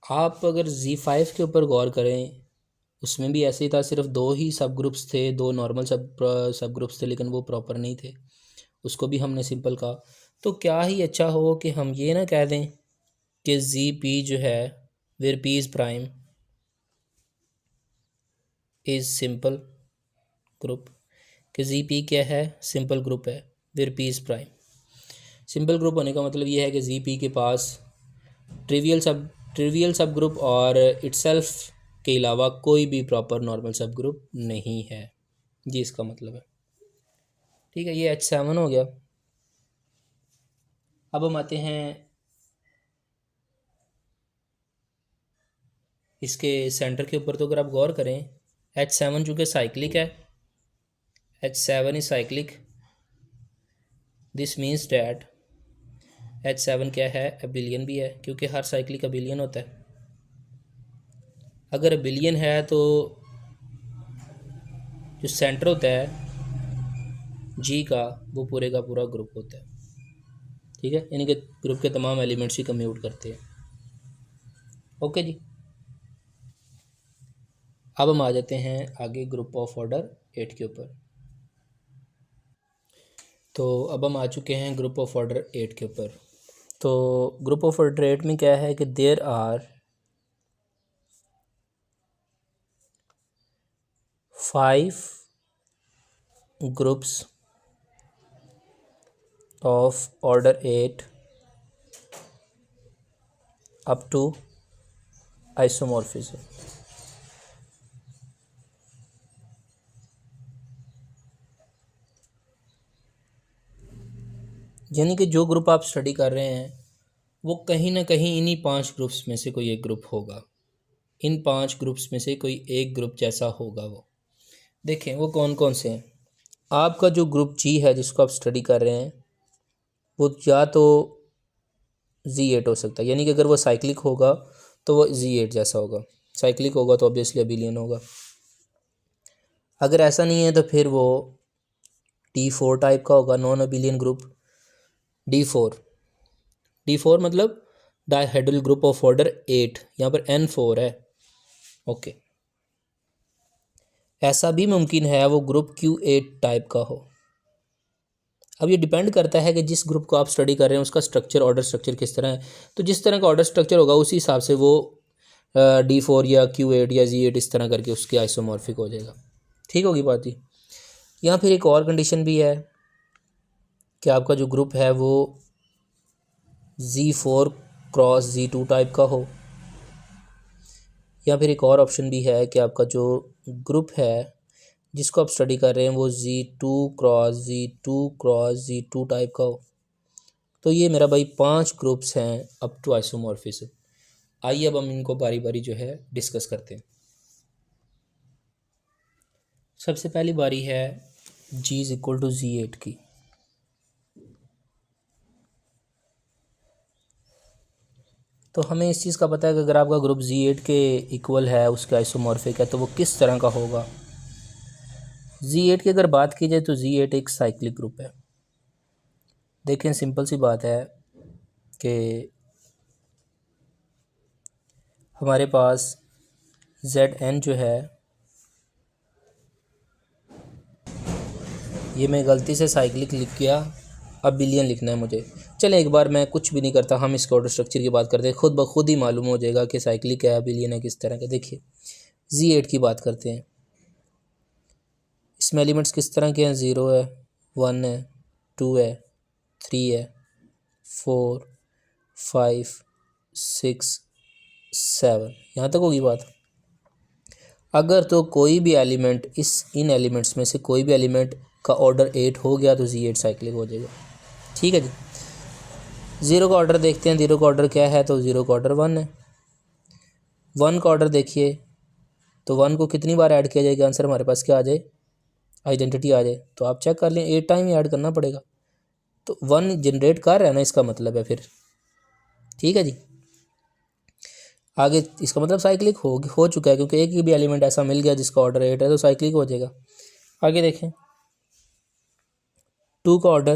आप अगर Z5 के ऊपर गौर करें, उसमें भी ऐसे ही था, सिर्फ 2 ही सब ग्रुप्स थे, 2 नॉर्मल सब ग्रुप्स थे, लेकिन वो प्रॉपर नहीं थे, उसको भी हमने सिंपल कहा। तो क्या ही अच्छा हो कि हम ये ना कह दें कि ZP जो है where P is prime is simple group, कि ZP क्या है, सिंपल ग्रुप है where P is prime. Simple group होने का मतलब ये है कि ZP के पास ट्रिवियल सब ग्रुप और इटसेल्फ के अलावा कोई भी प्रॉपर नॉर्मल सब ग्रुप नहीं है, जी इसका मतलब है। ठीक है, ये H7 हो गया। अब हम आते हैं इसके सेंटर के ऊपर। तो अगर आप गौर करें, H7 चूँकि साइक्लिक है, H7 is cyclic, this means that H7 क्या है, अबिलियन भी है, क्योंकि हर साइक्लिक अबिलियन होता है। अगर अबिलियन है तो जो सेंटर होता है जी का, वो पूरे का पूरा ग्रुप होता है। ठीक है, यानी कि ग्रुप के तमाम एलिमेंट्स ही कम्यूट करते हैं। ओके जी, अब हम आ जाते हैं आगे ग्रुप ऑफ ऑर्डर 8 के ऊपर। तो अब हम आ चुके हैं ग्रुप ऑफ ऑर्डर 8 के ऊपर। तो ग्रुप ऑफ ऑर्डर 8 में क्या है कि there are 5 groups of order 8 up to isomorphism. यानी कि जो ग्रुप आप स्टडी कर रहे हैं वो कहीं ना कहीं इन्हीं 5 ग्रुप्स में से कोई एक ग्रुप होगा, इन 5 ग्रुप्स में से कोई एक ग्रुप जैसा होगा। वो देखें वो कौन कौन से हैं। आपका जो ग्रुप जी है जिसको आप स्टडी कर रहे हैं, वो या तो Z8 हो सकता है, यानी कि अगर वो साइक्लिक होगा तो वो Z8 जैसा होगा, साइक्लिक होगा तो ऑब्वियसली अबिलियन होगा। अगर ऐसा नहीं है तो फिर वो D4 टाइप का होगा, नॉन अबिलियन ग्रुप। D4 मतलब डायहेड्रल ग्रुप ऑफ ऑर्डर 8, यहाँ पर N4 है। ओके, ऐसा भी मुमकिन है वो ग्रुप Q8 टाइप का हो। अब ये डिपेंड करता है कि जिस ग्रुप को आप स्टडी कर रहे हैं उसका स्ट्रक्चर, ऑर्डर स्ट्रक्चर किस तरह है। तो जिस तरह का ऑर्डर स्ट्रक्चर होगा उसी हिसाब से वो D4 या Q8 या Z8 इस तरह करके उसके आइसोमॉर्फिक हो जाएगा। ठीक होगी बात ही। यहाँ फिर एक और कंडीशन भी है कि आपका जो ग्रुप है वो Z4 क्रॉस Z2 टाइप का हो, या फिर एक और ऑप्शन भी है कि आपका जो ग्रुप है जिसको आप स्टडी कर रहे हैं वो Z2 क्रॉस Z2 टाइप का हो। तो ये मेरा भाई 5 ग्रुप्स हैं अप टू आइसोमॉर्फिज्म। आइए अब हम इनको बारी बारी जो है डिस्कस करते हैं। सबसे पहली बारी है G is equal to Z8 की। तो हमें इस चीज़ का पता है कि अगर आपका ग्रुप Z8 के इक्वल है, उसका आइसोमॉर्फिक है, तो वो किस तरह का होगा। Z8 की अगर बात की जाए तो Z8 एक साइक्लिक ग्रुप है। देखें सिंपल सी बात है कि हमारे पास Zn जो है, ये मैं गलती से साइक्लिक लिख गया, अबिलियन लिखना है मुझे। चलें एक बार मैं कुछ भी नहीं करता, हम इसके ऑर्डर स्ट्रक्चर की बात करते हैं, खुद ब खुद ही मालूम हो जाएगा कि साइक्लिक है, अबिलियन है, किस तरह का। देखिए Z8 की बात करते हैं, इसमें एलिमेंट्स किस तरह के हैं, 0 है, 1 है, 2 है, 3 है, 4, 5, 6, 7, यहाँ तक होगी बात। अगर तो कोई भी एलिमेंट इन एलिमेंट्स में से कोई भी एलिमेंट का ऑर्डर 8 हो गया तो Z8 साइक्लिक हो जाएगा। ठीक है जी। 0 का ऑर्डर देखते हैं, 0 का ऑर्डर क्या है, तो 0 का ऑर्डर 1 है। 1 का ऑर्डर देखिए, तो 1 को कितनी बार ऐड किया जाएगा, आंसर हमारे पास क्या आ जाए, आइडेंटिटी आ जाए। तो आप चेक कर लें, 8 टाइम ही ऐड करना पड़ेगा, तो 1 जनरेट कर रहा है ना, इसका मतलब है फिर। ठीक है जी। आगे इसका मतलब साइक्लिक हो चुका है, क्योंकि एक ही भी एलिमेंट ऐसा मिल गया जिसका ऑर्डर 8 है, तो साइक्लिक हो जाएगा। आगे देखें, 2 का ऑर्डर,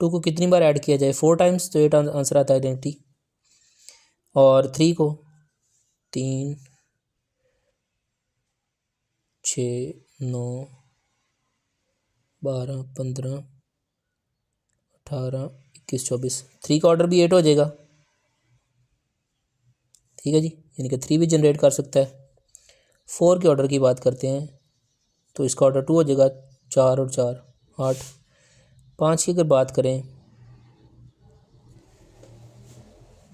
2 को कितनी बार ऐड किया जाए, 4 टाइम्स, तो 8 आंसर आता है आइडेंटिटी। और 3 को 3, 6, 9, 12, 15, 18, 21, 24, 3 का ऑर्डर भी 8 हो जाएगा। ठीक है जी, यानी कि 3 भी जनरेट कर सकता है। 4 के ऑर्डर की बात करते हैं, तो इसका ऑर्डर 2 हो जाएगा, 4 और 4 8। 5 की अगर बात करें,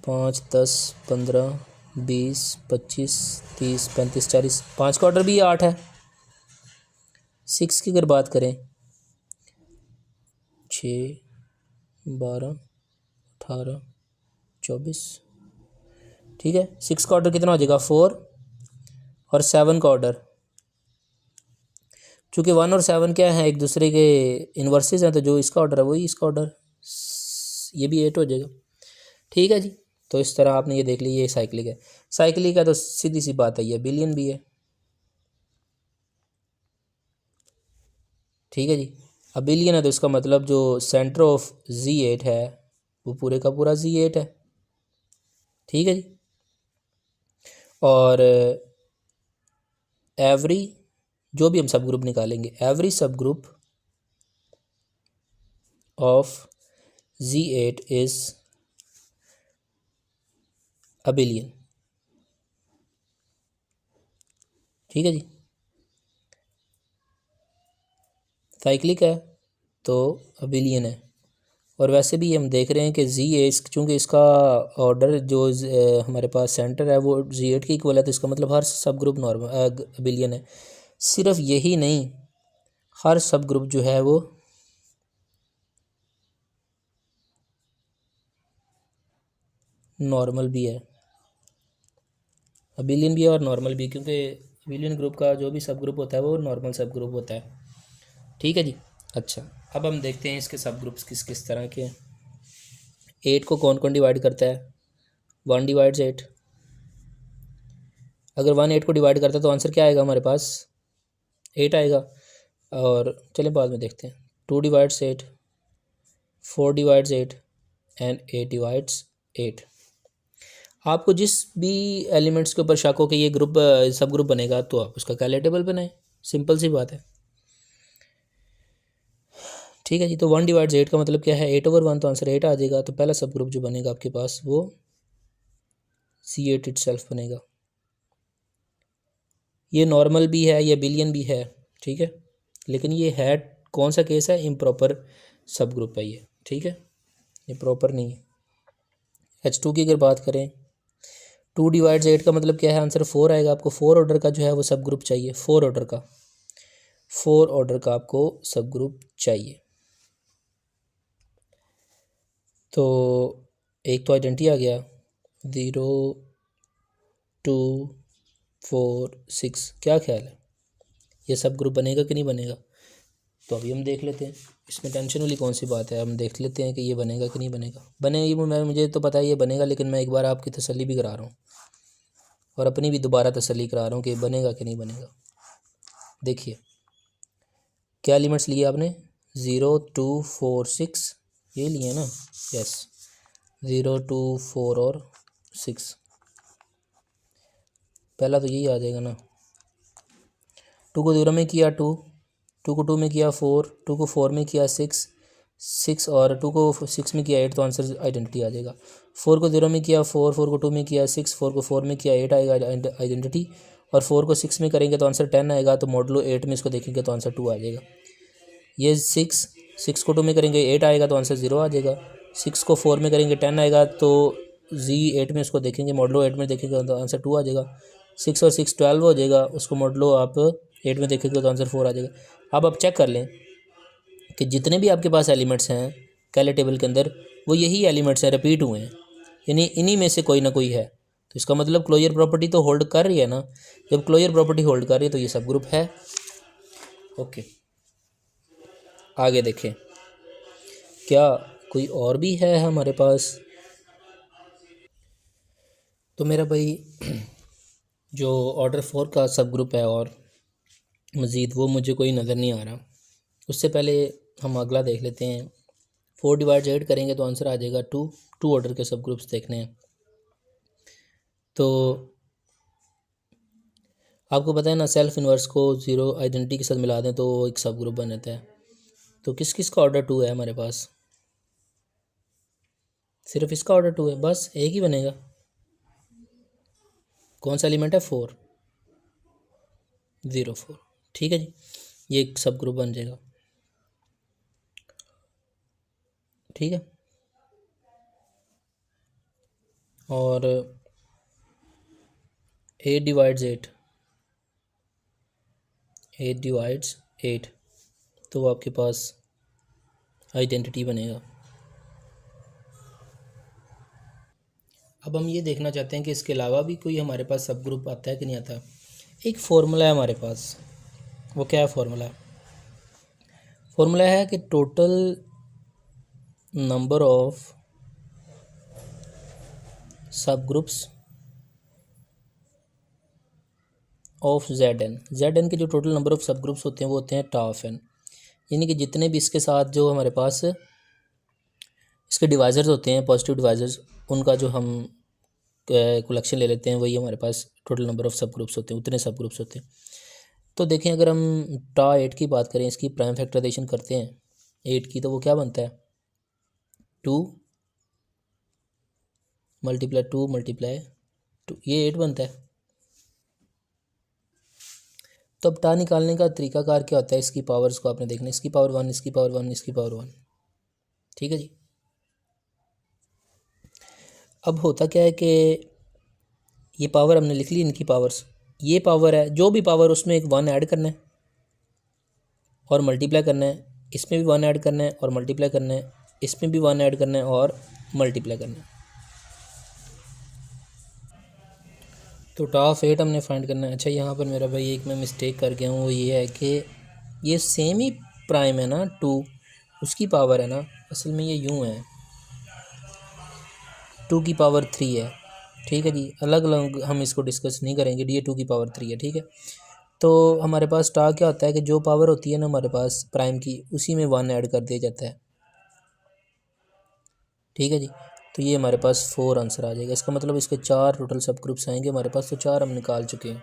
5, 10, 15, 20, 25, 30, 35, 40, 5 का ऑर्डर भी 8 है। 6 की अगर बात करें, 6, 12, 18, 24। ठीक है, 6 का ऑर्डर कितना हो जाएगा, 4। और 7 का ऑर्डर, चूँकि 1 और 7 क्या है, एक दूसरे के इन्वर्सेस हैं, तो जो इसका ऑर्डर है वही इसका ऑर्डर, ये भी 8 हो जाएगा। ठीक है जी। तो इस तरह आपने ये देख लिया, ये साइक्लिक है। साइक्लिक है तो सीधी सी बात है, ये बिलियन भी है। ठीक है जी। अब बिलियन है तो इसका मतलब जो सेंटर ऑफ Z8 है वो पूरे का पूरा Z8 है। ठीक है जी। और एवरी, जो भी हम सब ग्रुप निकालेंगे, एवरी सब group of Z8 is a billion. ठीक है जी। साइक्लिक है तो अबिलियन है। और वैसे भी हम देख रहे हैं कि Z8 चूँकि इसका ऑर्डर जो हमारे पास सेंटर है वो Z8 के इक्वल है, तो इसका मतलब हर सब ग्रुप नॉर्मल अबिलियन है। सिर्फ यही नहीं, हर सब ग्रुप जो है वो नॉर्मल भी है, अबिलियन भी है और नॉर्मल भी, क्योंकि अबिलियन ग्रुप का जो भी सब ग्रुप होता है वो नॉर्मल सब ग्रुप होता है। ठीक है जी। अच्छा, अब हम देखते हैं इसके सब ग्रुप्स किस किस तरह के हैं। 8 को कौन कौन डिवाइड करता है, 1 डिवाइड्स 8। अगर 1 8 को डिवाइड करता है तो आंसर क्या आएगा हमारे पास, 8 आएगा। और चलिए बाद में देखते हैं, 2 डिवाइड्स 8, 4 डिवाइड्स 8 एंड 8 डिवाइड्स 8। आपको जिस भी एलिमेंट्स के ऊपर शक हो कि ये ग्रुप सब ग्रुप बनेगा, तो आप उसका कैलकुलेट टेबल बनाएं, सिंपल सी बात है। ठीक है जी। तो 1 डिवाइड्स 8 का मतलब क्या है, 8/1, तो आंसर 8 आ जाएगा। तो पहला सब ग्रुप जो बनेगा आपके पास वो C8 इटसेल्फ बनेगा। ये नॉर्मल भी है, ये बिलियन भी है, ठीक है, लेकिन ये है कौन सा केस है, इम्प्रॉपर सब ग्रुप है ये। ठीक है, ये प्रॉपर नहीं है। H2 की अगर बात करें, 2 डिवाइड्स 8 का मतलब क्या है, आंसर 4 आएगा। आपको 4 ऑर्डर का जो है वो सब ग्रुप चाहिए, 4 ऑर्डर का, 4 ऑर्डर का आपको सब ग्रुप चाहिए। तो एक तो आइडेंटिटी आ गया, 0, 2, 4, 6। क्या ख्याल है, ये सब ग्रुप बनेगा कि नहीं बनेगा? तो अभी हम देख लेते हैं, इसमें टेंशन वाली कौन सी बात है। हम देख लेते हैं कि ये बनेगा कि नहीं बनेगा। बनेगी, मुझे तो पता है ये बनेगा, लेकिन मैं एक बार आपकी तसल्ली भी करा रहा हूँ और अपनी भी दोबारा तसल्ली करा रहा हूँ कि बनेगा कि नहीं बनेगा। देखिए क्या एलिमेंट्स लिए आपने, 0, 2, 4, 6 ये लिए ना, यस, 0, 2, 4 और 6। पहला तो यही आ जाएगा ना। 2 को 0 में किया 2, 2 को 2 में किया 4, 2 को 4 में किया 6, 6 और 2 को 6 में किया 8, तो आंसर आइडेंटिटी आ जाएगा। 4 को 0 में किया 4, 4 को 2 में किया 6, 4 को 4 में किया 8 आएगा आइडेंटिटी, और 4 को 6 में करेंगे तो आंसर 10 आएगा, तो मॉडलो 8 में इसको देखेंगे तो आंसर 2 आ जाएगा। ये 6 को 2 में करेंगे 8 आएगा तो आंसर 0 आ जाएगा। 6 को 4 में करेंगे 10 आएगा, तो जी 8 में उसको देखेंगे, मॉडलो 8 में देखेंगे तो आंसर 2 आ जाएगा। 6 और 6 12 हो जाएगा, उसको मॉडलो आप 8 में देखेंगे तो आंसर 4 आ जाएगा। अब आप चेक कर लें कि जितने भी आपके पास एलिमेंट्स हैं कैले टेबल के अंदर, वो यही एलिमेंट्स हैं, रिपीट हुए हैं, यानी इन्हीं में से कोई ना कोई है। तो इसका मतलब क्लोजर प्रॉपर्टी तो होल्ड कर रही है ना। जब क्लोजर प्रॉपर्टी होल्ड कर रही है तो ये सब ग्रुप है। ओके, आगे देखें, क्या कोई और भी है हमारे पास? तो मेरा भाई जो ऑर्डर 4 का सब ग्रुप है और मज़ीद, वो मुझे कोई नज़र नहीं आ रहा। उससे पहले हम अगला देख लेते हैं। 4 डिवाइड 8 करेंगे तो आंसर आ जाएगा 2। 2 ऑर्डर के सब ग्रुप्स देखने हैं। तो आपको पता है ना, सेल्फ इन्वर्स को 0 आइडेंटिटी के साथ मिला दें तो एक सब ग्रुप बन जाता है। तो किस किस का ऑर्डर 2 है हमारे पास? सिर्फ इसका ऑर्डर 2 है, बस एक ही बनेगा। कौन सा एलिमेंट है? 4, 0 4। ठीक है जी, ये एक सब ग्रुप बन जाएगा। ठीक है, और 8 डिवाइड्स 8, 8 डिवाइड्स 8, तो वो आपके पास आइडेंटिटी बनेगा। अब हम ये देखना चाहते हैं कि इसके अलावा भी कोई हमारे पास सब ग्रुप आता है कि नहीं आता। एक फार्मूला है हमारे पास, वो क्या है फार्मूला? फार्मूला है कि टोटल नंबर ऑफ सब ग्रुप्स ऑफ ZN। ZN के जो टोटल नंबर ऑफ सब ग्रुप्स होते हैं वो होते हैं टाफ n, यानी कि जितने भी इसके साथ जो हमारे पास इसके डिवाइजर्स होते हैं, पॉजिटिव डिवाइजर्स, उनका जो हम कलेक्शन ले लेते हैं, वही हमारे पास टोटल नंबर ऑफ सब ग्रुप्स होते हैं, उतने सब ग्रुप्स होते हैं। तो देखें, अगर हम टा 8 की बात करें, इसकी प्राइम फैक्टराइजेशन करते हैं 8 की, तो वो क्या बनता है? 2 मल्टीप्लाई 2 मल्टीप्लाई 2, ये 8 बनता है। तो अब टा निकालने का तरीकाकार क्या होता है? इसकी पावर्स को आपने देखना, इसकी पावर 1, इसकी पावर 1, इसकी पावर 1। ठीक है जी। अब होता क्या है कि ये पावर हमने लिख ली, इनकी पावर्स, ये पावर है, जो भी पावर उसमें एक 1 ऐड करना है और मल्टीप्लाई करना है, इसमें भी 1 ऐड करना है और मल्टीप्लाई करना है, इसमें भी 1 ऐड करना है और मल्टीप्लाई करना है। तो टाफ 8 हमने फाइंड करना है। अच्छा, यहाँ पर मेरा भाई एक मैं मिस्टेक कर गया हूँ, वो ये है कि ये सेम ही प्राइम है ना, 2 उसकी पावर है ना, असल में ये यूँ है, 2 की पावर 3 है। ठीक है जी, अलग अलग हम इसको डिस्कस नहीं करेंगे, ये 2 की पावर 3 है। ठीक है, तो हमारे पास टा क्या होता है कि जो पावर होती है ना हमारे पास प्राइम की, उसी में 1 ऐड कर दिया जाता है। ठीक है जी, तो ये हमारे पास 4 आंसर आ जाएगा। इसका मतलब इसके 4 टोटल सब ग्रुप्स आएंगे हमारे पास, तो 4 हम निकाल चुके हैं।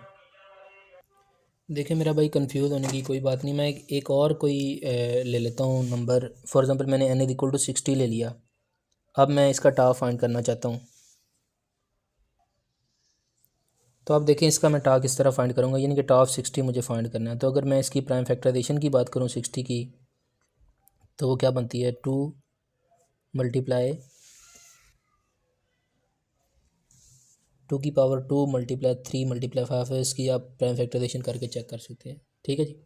देखिए मेरा भाई, कंफ्यूज होने की कोई बात नहीं। मैं एक और कोई ले लेता हूँ नंबर। फॉर एग्जांपल मैंने n=60 ले लिया। अब मैं इसका टा फाइंड करना चाहता हूँ। तो आप देखें, इसका मैं टा किस तरह फाइंड करूँगा, यानी कि टा ऑफ 60 मुझे फाइंड करना है। तो अगर मैं इसकी प्राइम फैक्टराइजेशन की बात करूँ 60 की, तो वो क्या बनती है? 2 मल्टीप्लाई 2 की पावर 2 मल्टीप्लाई 3 मल्टीप्लाई 5 है। इसकी आप प्राइम फैक्टराइजेशन करके चेक कर सकते हैं। ठीक है जी।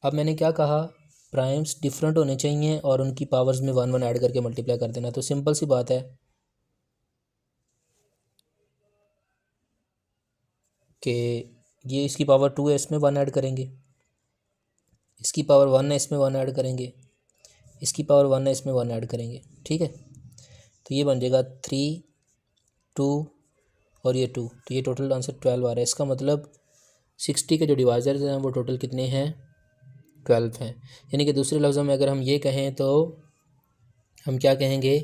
अब मैंने क्या कहा, प्राइम्स डिफरेंट होने चाहिए और उनकी पावर्स में 1 1 ऐड करके मल्टीप्लाई कर देना। तो सिंपल सी बात है कि ये इसकी पावर 2 है, इसमें 1 ऐड करेंगे, इसकी पावर 1 है, इसमें 1 ऐड करेंगे, इसकी पावर 1 है, इसमें 1 ऐड करेंगे। ठीक है, तो ये बन जाएगा 3 2 और ये 2, तो ये टोटल आंसर 12 आ रहा है। इसका मतलब 60 के जो डिवाइजर्स हैं वो टोटल कितने हैं? 12 हैं। यानी कि दूसरे लफ्ज़ों में अगर हम ये कहें तो हम क्या कहेंगे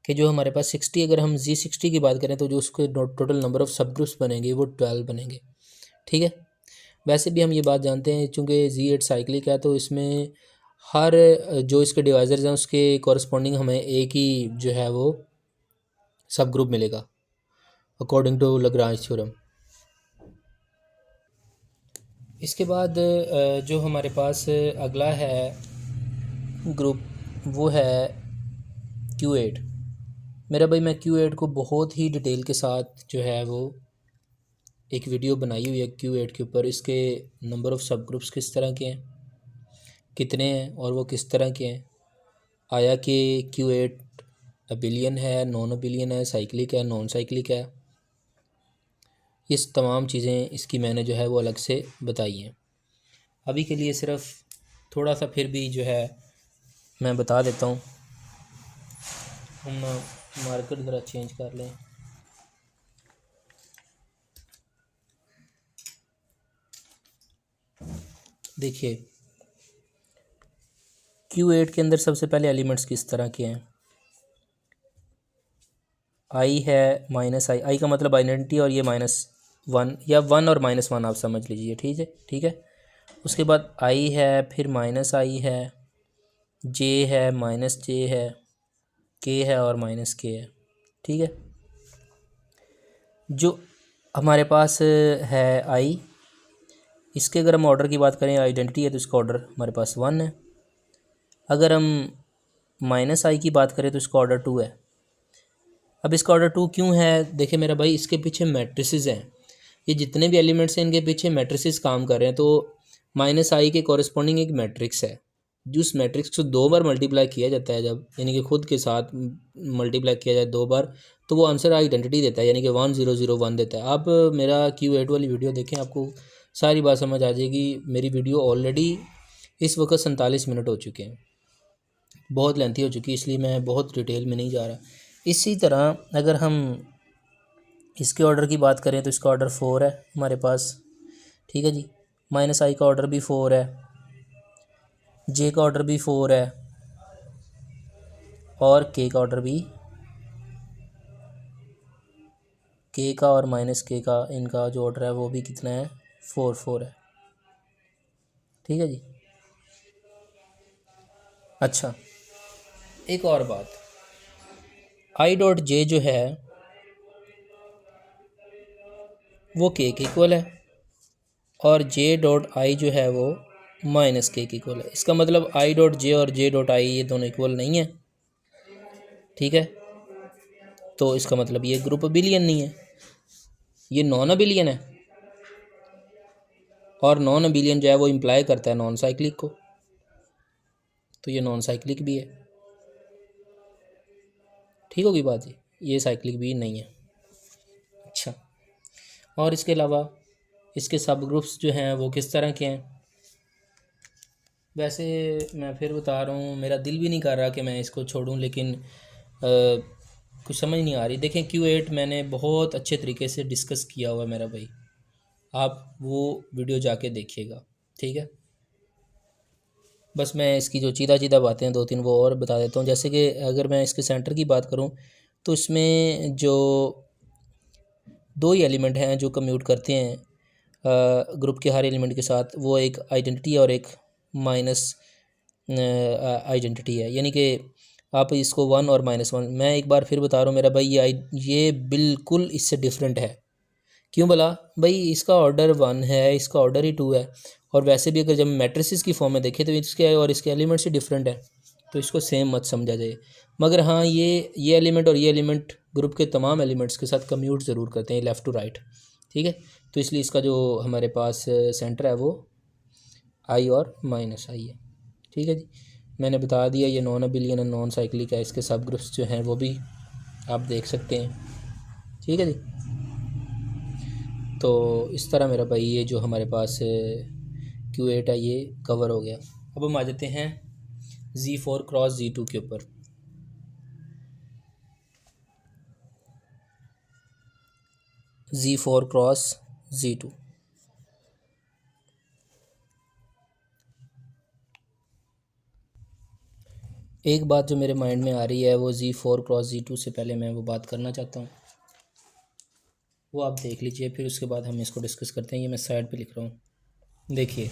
कि जो हमारे पास 60, अगर हम Z60 की बात करें तो जो उसके टोटल नंबर ऑफ़ सब ग्रुप्स बनेंगे वो 12 बनेंगे। ठीक है, वैसे भी हम ये बात जानते हैं चूँकि Z8 साइक्लिक है तो इसमें हर जो इसके डिवाइजर्स हैं उसके कॉरस्पॉन्डिंग हमें एक ही जो है वो सब ग्रुप मिलेगा अकॉर्डिंग टू लाग्रांज थ्योरम। इसके बाद जो हमारे पास अगला है ग्रुप वो है Q8। मेरा भाई मैं Q8 को बहुत ही डिटेल के साथ जो है वो एक वीडियो बनाई हुई है Q8 के ऊपर। इसके नंबर ऑफ़ सब ग्रुप्स किस तरह के हैं, कितने हैं और वो किस तरह के हैं, आया कि Q8 अबिलियन है, नॉन अबिलियन है, साइक्लिक है, नॉन साइक्लिक है, इस तमाम चीज़ें इसकी मैंने जो है वो अलग से बताई हैं। अभी के लिए सिर्फ थोड़ा सा फिर भी जो है मैं बता देता हूँ। हम मार्कर ज़रा चेंज कर लें। देखिए Q8 के अंदर सबसे पहले एलिमेंट्स किस तरह के हैं। आई है माइनस आई, आई का मतलब आइडेंटिटी, और ये -1 या 1 और -1 आप समझ लीजिए। ठीक है, ठीक है। उसके बाद आई है, फिर माइनस आई है, जे है, माइनस जे है, के है और माइनस के है। ठीक है, जो हमारे पास है आई, इसके अगर हम ऑर्डर की बात करें, आइडेंटिटी है तो इसका ऑर्डर हमारे पास 1 है। अगर हम माइनस आई की बात करें तो इसका ऑर्डर 2 है। अब इसका ऑर्डर 2 क्यों है? देखिए मेरा भाई, इसके पीछे मैट्रिसेस हैं। ये जितने भी एलिमेंट्स हैं इनके पीछे मैट्रिसेस काम कर रहे हैं। तो माइनस आई के कॉरस्पॉन्डिंग एक मैट्रिक्स है, जो उस मैट्रिक्स को 2 बार मल्टीप्लाई किया जाता है, जब यानी कि खुद के साथ मल्टीप्लाई किया जाए 2 बार, तो वो आंसर आइडेंटिटी देता है, यानी कि 1001 देता है। आप मेरा Q8 वाली वीडियो देखें, आपको सारी बात समझ आ जाएगी। मेरी वीडियो ऑलरेडी इस वक्त 47 मिनट हो चुके हैं, बहुत लेंथी हो चुकी है, इसलिए मैं बहुत डिटेल में नहीं जा रहा। इसी तरह अगर हम इसके ऑर्डर की बात करें तो इसका ऑर्डर 4 है हमारे पास। ठीक है जी, माइनस आई का ऑर्डर भी 4 है, जे का ऑर्डर भी 4 है, और के का ऑर्डर भी, के का और माइनस के का इनका जो ऑर्डर है वो भी कितना है, 4 है। ठीक है जी। अच्छा, एक और बात, आई डॉट जे जो है वो के इक्वल है, और जे डॉट आई जो है वो माइनस के इक्वल है। इसका मतलब आई डॉट जे और जे डॉट आई ये दोनों इक्वल नहीं है। ठीक है, तो इसका मतलब ये ग्रुप अबिलियन नहीं है, ये नॉन अबिलियन है। और नॉन अबिलियन जो है वो इम्प्लाई करता है नॉन साइक्लिक को, तो ये नॉन साइक्लिक भी है। ठीक होगी बात, ये साइक्लिक भी नहीं है। अच्छा, और इसके अलावा इसके सब ग्रुप्स जो हैं वो किस तरह के हैं। वैसे मैं फिर बता रहा हूँ, मेरा दिल भी नहीं कर रहा कि मैं इसको छोड़ूं, लेकिन कुछ समझ नहीं आ रही। देखें Q8 मैंने बहुत अच्छे तरीके से डिस्कस किया हुआ है मेरा भाई, आप वो वीडियो जाके देखिएगा। ठीक है, बस मैं इसकी जो चीदा चीदा बातें हैं 2-3 वो और बता देता हूँ। जैसे कि अगर मैं इसके सेंटर की बात करूँ तो इसमें जो 2 ही एलिमेंट हैं जो कम्यूट करते हैं ग्रुप के हर एलिमेंट के साथ, वो एक आइडेंटिटी और एक माइनस आइडेंटिटी है। यानी कि आप इसको 1 और -1, मैं एक बार फिर बता रहा हूँ मेरा भाई, ये बिल्कुल इससे डिफरेंट है। क्यों भला? भाई इसका ऑर्डर 1 है, इसका ऑर्डर ही 2 है, और वैसे भी अगर जब मैट्रिसेस की फॉर्म में देखें तो इसके और इसके एलिमेंट से डिफरेंट है, तो इसको सेम मत समझा जाए। मगर हाँ, ये एलिमेंट और ये एलिमेंट ग्रुप के तमाम एलिमेंट्स के साथ कम्यूट ज़रूर करते हैं लेफ़्ट टू राइट। ठीक है, तो इसलिए इसका जो हमारे पास सेंटर है वो आई और माइनस आई है। ठीक है जी, मैंने बता दिया ये नॉन अबिलियन और नॉन साइक्लिक है। इसके सब ग्रुप्स जो हैं वो भी आप देख सकते हैं। ठीक है जी, तो इस तरह मेरा भाई ये जो हमारे पास Q8 है ये कवर हो गया। अब हम आ जाते हैं Z4 क्रॉस Z2 के ऊपर। Z4 क्रॉस Z2, एक बात जो मेरे माइंड में आ रही है वो Z4 क्रॉस Z2 से पहले मैं वो बात करना चाहता हूँ, वो आप देख लीजिए, फिर उसके बाद हम इसको डिस्कस करते हैं। ये मैं साइड पे लिख रहा हूँ। देखिए,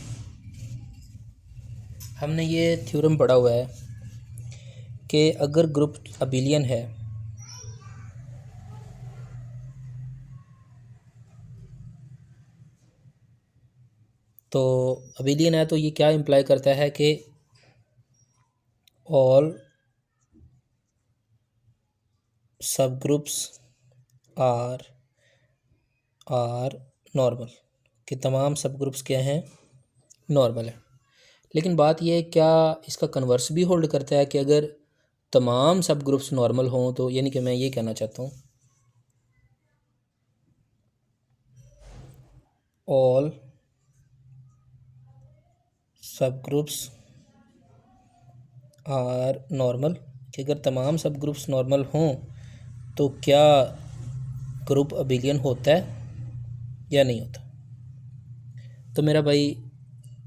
हमने ये थ्योरम पढ़ा हुआ है कि अगर ग्रुप अबिलियन है तो अबिलियन है तो ये क्या इम्प्लाई करता है कि ऑल सब ग्रुप्स आर नॉर्मल, कि तमाम सब ग्रुप्स क्या हैं, नॉर्मल है। लेकिन बात यह है, क्या इसका कन्वर्स भी होल्ड करता है कि अगर तमाम सब ग्रुप्स नॉर्मल हों तो, यानी कि मैं ये कहना चाहता हूँ ऑल सब ग्रुप्स आर नॉर्मल, कि अगर तमाम सब ग्रुप्स नॉर्मल हों तो क्या ग्रुप अबिलियन होता है या नहीं होता। तो मेरा भाई,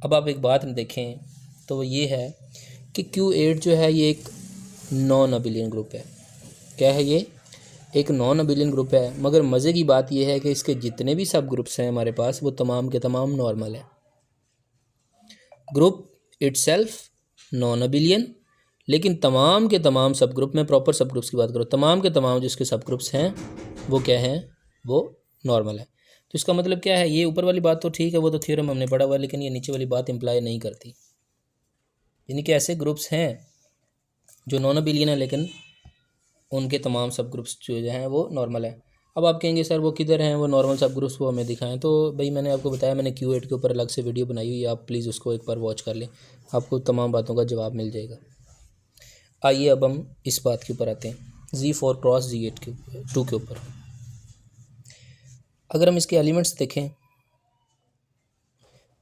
अब आप एक बात देखें तो वो ये है कि Q8 जो है ये एक नॉन अबिलियन ग्रुप है। क्या है ये? एक नॉन अबिलियन ग्रुप है। मगर मज़े की बात यह है कि इसके जितने भी सब ग्रुप्स हैं हमारे पास वो तमाम के तमाम नॉर्मल है। ग्रुप इटसेल्फ नॉन अबिलियन, लेकिन तमाम के तमाम सब ग्रुप, में प्रॉपर सब ग्रुप्स की बात करूँ, तमाम के तमाम जिसके सब ग्रुप्स हैं वो क्या हैं, वो नॉर्मल है। तो इसका मतलब क्या है, ये ऊपर वाली बात तो ठीक है, वो तो थ्योरम हमने पढ़ा हुआ है, लेकिन ये नीचे वाली बात इंप्लाई नहीं करती। यानी कि ऐसे ग्रुप्स हैं जो नॉन अबिलियन है लेकिन उनके तमाम सब ग्रुप्स जो हैं वो नॉर्मल है। अब आप कहेंगे सर वो किधर हैं वो नॉर्मल सब ग्रुप्स, वो हमें दिखाएं। तो भाई मैंने आपको बताया, मैंने Q8 के ऊपर अलग से वीडियो बनाई हुई है, आप प्लीज़ उसको एक बार वॉच कर लें, आपको तमाम बातों का जवाब मिल जाएगा। आइए अब हम इस बात के ऊपर आते हैं, Z4 क्रॉस Z8 के 2 के ऊपर। अगर हम इसके एलिमेंट्स देखें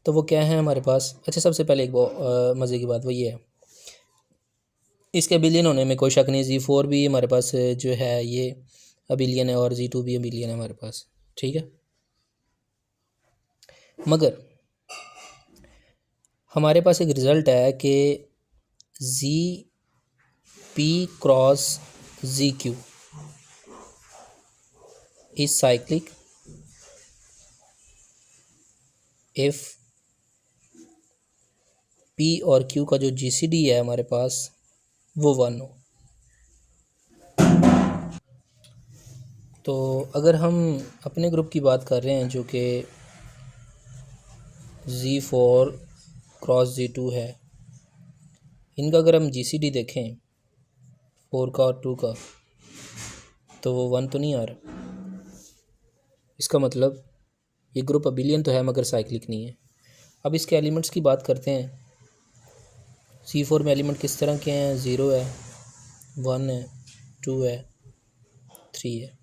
तो वो क्या है हमारे पास। अच्छा, सबसे पहले एक मज़े की बात वो ये है, इसके अबिलियन होने में कोई शक नहीं। Z4 भी हमारे पास जो है ये अबिलियन है और Z2 भी अबिलियन है हमारे पास, ठीक है। मगर हमारे पास एक रिज़ल्ट है कि ZP cross ZQ is cyclic if P और Q का जो GCD है हमारे पास वो 1 हो। तो अगर हम अपने ग्रुप की बात कर रहे हैं जो कि Z4 क्रॉस Z2 है, इनका अगर हम GCD देखें 4 का और 2 का, तो वो 1 तो नहीं आ रहा। इसका मतलब ये ग्रुप अबिलियन तो है मगर साइक्लिक नहीं है। अब इसके एलिमेंट्स की बात करते हैं। C4 में एलिमेंट किस तरह के हैं, 0 है, 1 है, 2 है, 3 है।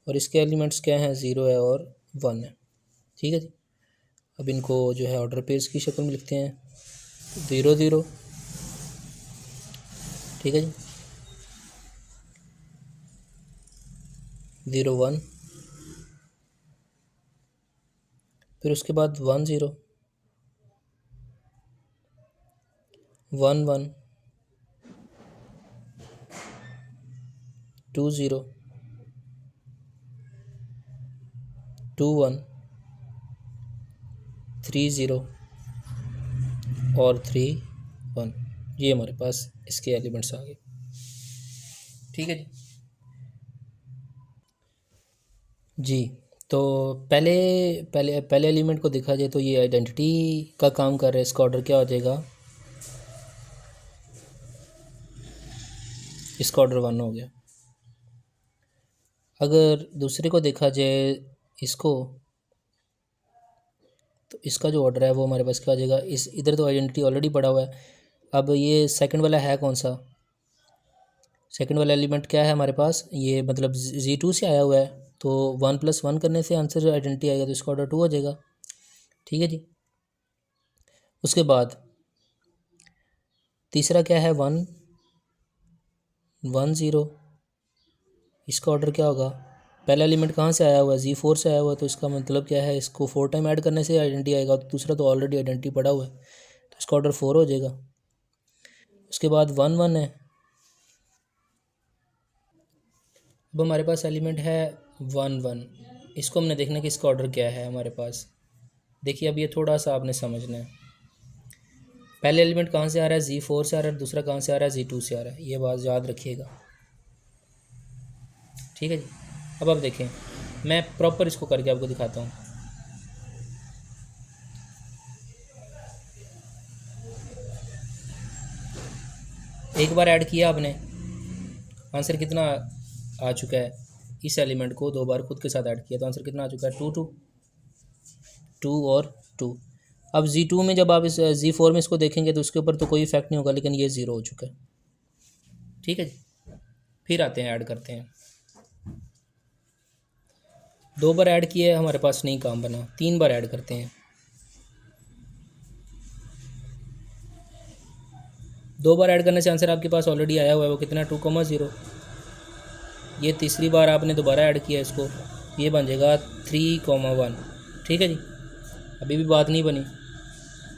और इसके एलिमेंट्स क्या हैं, 0 है और 1 है, ठीक है जी। अब इनको जो है ऑर्डर पेयर्स की शक्ल में लिखते हैं, 0 0, ठीक है जी, 0 1, फिर उसके बाद 1 0, 1 1, 2 0, 2 1, 3 0 और 3 1। ये हमारे पास इसके एलिमेंट्स आ गए, ठीक है जी। जी, तो पहले पहले पहले एलिमेंट को देखा जाए तो ये आइडेंटिटी का काम कर रहा है। इसका ऑर्डर क्या हो जाएगा, इसका ऑर्डर 1 हो गया। अगर दूसरे को देखा जाए इसको, तो इसका जो ऑर्डर है वो हमारे पास क्या हो जाएगा, इस इधर तो आइडेंटिटी ऑलरेडी पड़ा हुआ है। अब ये सेकंड वाला है कौन सा, सेकंड वाला एलिमेंट क्या है हमारे पास, ये मतलब Z2 से आया हुआ है, तो 1 + 1 करने से आंसर आइडेंटिटी आएगा, तो इसका ऑर्डर 2 हो जाएगा, ठीक है जी। उसके बाद तीसरा क्या है, 1 1 0, इसका ऑर्डर क्या होगा, पहला एलिमेंट कहाँ से आया हुआ है, Z4 से आया हुआ है, तो इसका मतलब क्या है, इसको 4 टाइम ऐड करने से आइडेंटिटी आएगा, तो दूसरा तो ऑलरेडी आइडेंटिटी पड़ा हुआ है, तो इसका ऑर्डर 4 हो जाएगा। उसके बाद 1 1 है। अब हमारे पास एलिमेंट है 1 1। इसको हमने देखना कि इसका ऑर्डर क्या है हमारे पास। देखिए अब ये थोड़ा सा आपने समझना है। पहले एलिमेंट कहाँ से आ रहा है, Z4 से आ रहा है, दूसरा कहाँ से आ रहा है, Z2 से आ रहा है। ये बात याद रखिएगा, ठीक है जी। अब आप देखें, मैं प्रॉपर इसको करके आपको दिखाता हूँ। एक बार ऐड किया आपने, आंसर कितना आ चुका है। इस एलिमेंट को 2 बार खुद के साथ ऐड किया तो आंसर कितना आ चुका है, 2 2 2 और 2। अब Z2 में जब आप इस Z4 में इसको देखेंगे तो उसके ऊपर तो कोई इफेक्ट नहीं होगा, लेकिन ये 0 हो चुका है, ठीक है जी। फिर आते हैं, ऐड करते हैं। 2 बार ऐड किया है, हमारे पास नहीं काम बना। 3 बार ऐड करते हैं। 2 बार ऐड करने से आंसर आपके पास ऑलरेडी आया हुआ है, वो कितना, 2,0। ये तीसरी बार आपने दोबारा ऐड किया इसको, ये बन जाएगा 3,1, ठीक है जी। अभी भी बात नहीं बनी।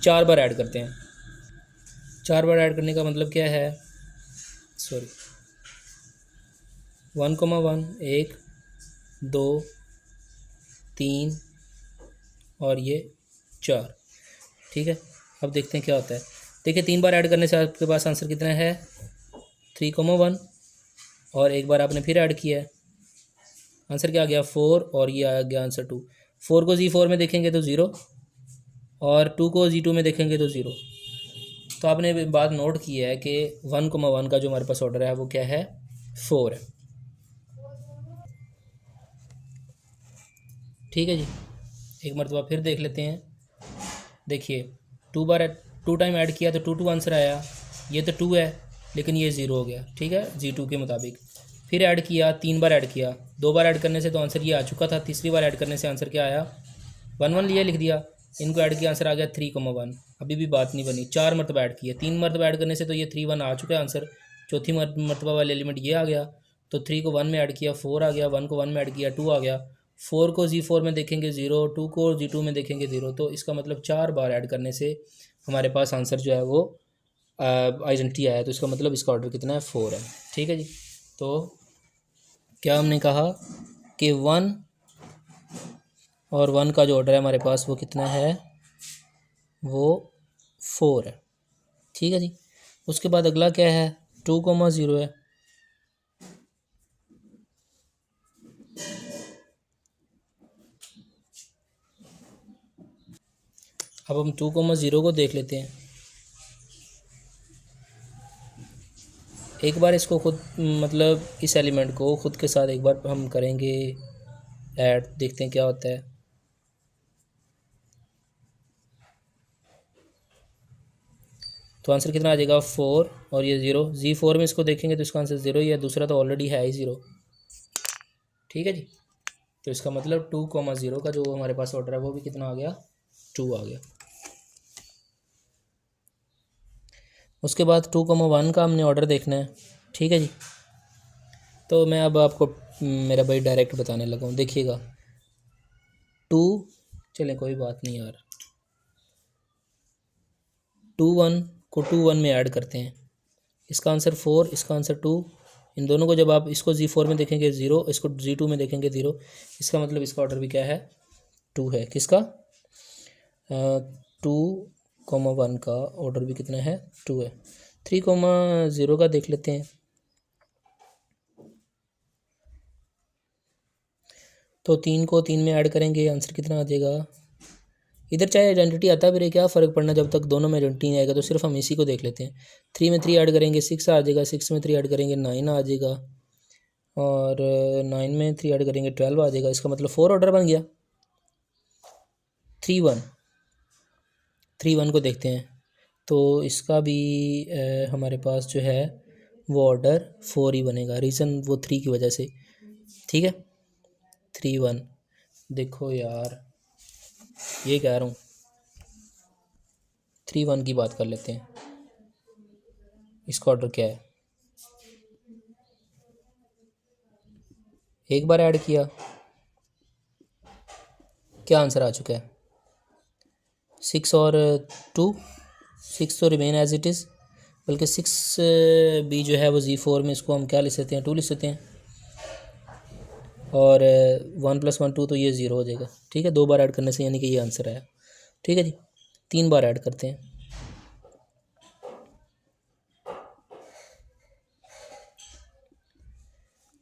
4 बार ऐड करते हैं। 4 बार ऐड करने का मतलब क्या है, सॉरी, 1,1, 1 2 3 और ये 4, ठीक है। अब देखते हैं क्या होता है। देखिए 3 बार ऐड करने से आपके पास आंसर कितना है, 3,1, और एक बार आपने फिर ऐड किया है, आंसर क्या आ गया, 4, और ये आ गया आंसर 2। 4 को Z4 में देखेंगे तो 0, और 2 को Z2 में देखेंगे तो 0। तो आपने बात नोट की है कि 1,1 का जो हमारे पास ऑर्डर है वो क्या है, 4 है, ठीक है जी। एक मरतबा फिर देख लेते हैं। देखिए 2 टाइम ऐड किया तो 2 2 आंसर आया। ये तो 2 है लेकिन ये 0 हो गया, ठीक है, Z2 के मुताबिक। फिर ऐड किया, 3 बार ऐड किया। 2 बार ऐड करने से तो आंसर ये आ चुका था। तीसरी बार ऐड करने से आंसर क्या आया, 1 1 लिया, लिख दिया। इनको ऐड किया, आंसर आ गया 3,1। अभी भी बात नहीं बनी। 4 मरतबा ऐड किया। 3 मरतबा ऐड करने से तो ये 3 1 आ चुका है आंसर। चौथी मरतबा वाले एलिमेंट ये आ गया, तो 3 को 1 में ऐड किया, 4 आ गया। 1 को 1 में ऐड किया, 2 आ गया। 4 को Z4 में देखेंगे 0, 2 को Z2 में देखेंगे 0। तो इसका मतलब 4 बार ऐड करने से हमारे पास आंसर जो है वो आइडेंटिटी आया। तो इसका मतलब इसका ऑर्डर कितना है, 4 है, ठीक है जी। तो क्या हमने कहा कि 1 और 1 का जो ऑर्डर है हमारे पास वो कितना है, वो 4 है, ठीक है जी। उसके बाद अगला क्या है, 2,0 है। अब हम 2,0 को देख लेते हैं। एक बार इसको खुद, मतलब इस एलिमेंट को खुद के साथ एक बार हम करेंगे ऐड, देखते हैं क्या होता है। तो आंसर कितना आ जाएगा, 4 और ये 0। Z4 में इसको देखेंगे तो इसका आंसर 0 ही है, दूसरा तो ऑलरेडी है ही 0, ठीक है जी। तो इसका मतलब 2,0 का जो हमारे पास ऑर्डर है वो भी कितना आ गया, 2 आ गया। उसके बाद 2,1 का हमने ऑर्डर देखना है, ठीक है जी। तो मैं अब आपको मेरा भाई डायरेक्ट बताने लगा हूँ, देखिएगा। 2, चलें कोई बात नहीं यार, 2 1 को 2 1 में ऐड करते हैं। इसका आंसर 4, इसका आंसर 2। इन दोनों को जब आप इसको Z4 में देखेंगे 0, इसको Z2 में देखेंगे 0। इसका मतलब इसका ऑर्डर भी क्या है, 2 है। किसका, 2,1 का ऑर्डर भी कितना है, 2 है। 3,0 का देख लेते हैं। तो 3 को 3 में ऐड करेंगे, आंसर कितना आ जाएगा। इधर चाहे आइडेंटिटी आता भी रहे, क्या फ़र्क पड़ना, जब तक दोनों में आइडेंटिटी नहीं आएगा। तो सिर्फ हम इसी को देख लेते हैं। 3 में 3 ऐड करेंगे 6 आ जाएगा, 6 में 3 ऐड करेंगे 9 आ जाएगा, और 9 में 3 ऐड करेंगे 12 आ जाएगा। इसका मतलब 4 ऑर्डर बन गया। 3 1 को देखते हैं। तो इसका भी हमारे पास जो है वो ऑर्डर 4 ही बनेगा। रीज़न वो 3 की वजह से, ठीक है। 3 1, देखो यार ये कह रहा हूँ, 3 1 की बात कर लेते हैं। इसका ऑर्डर क्या है, एक बार ऐड किया, क्या आंसर आ चुका है, 6 और 2, 6 तो रिमेन एज इट इज़, बल्कि 6b जो है वो Z4 में इसको हम क्या ले सकते हैं, 2 ले सकते हैं, और 1 + 1 2 तो ये 0 हो जाएगा। ठीक है, 2 बार ऐड करने से यानी कि ये आंसर आया। ठीक है जी, 3 बार ऐड करते हैं।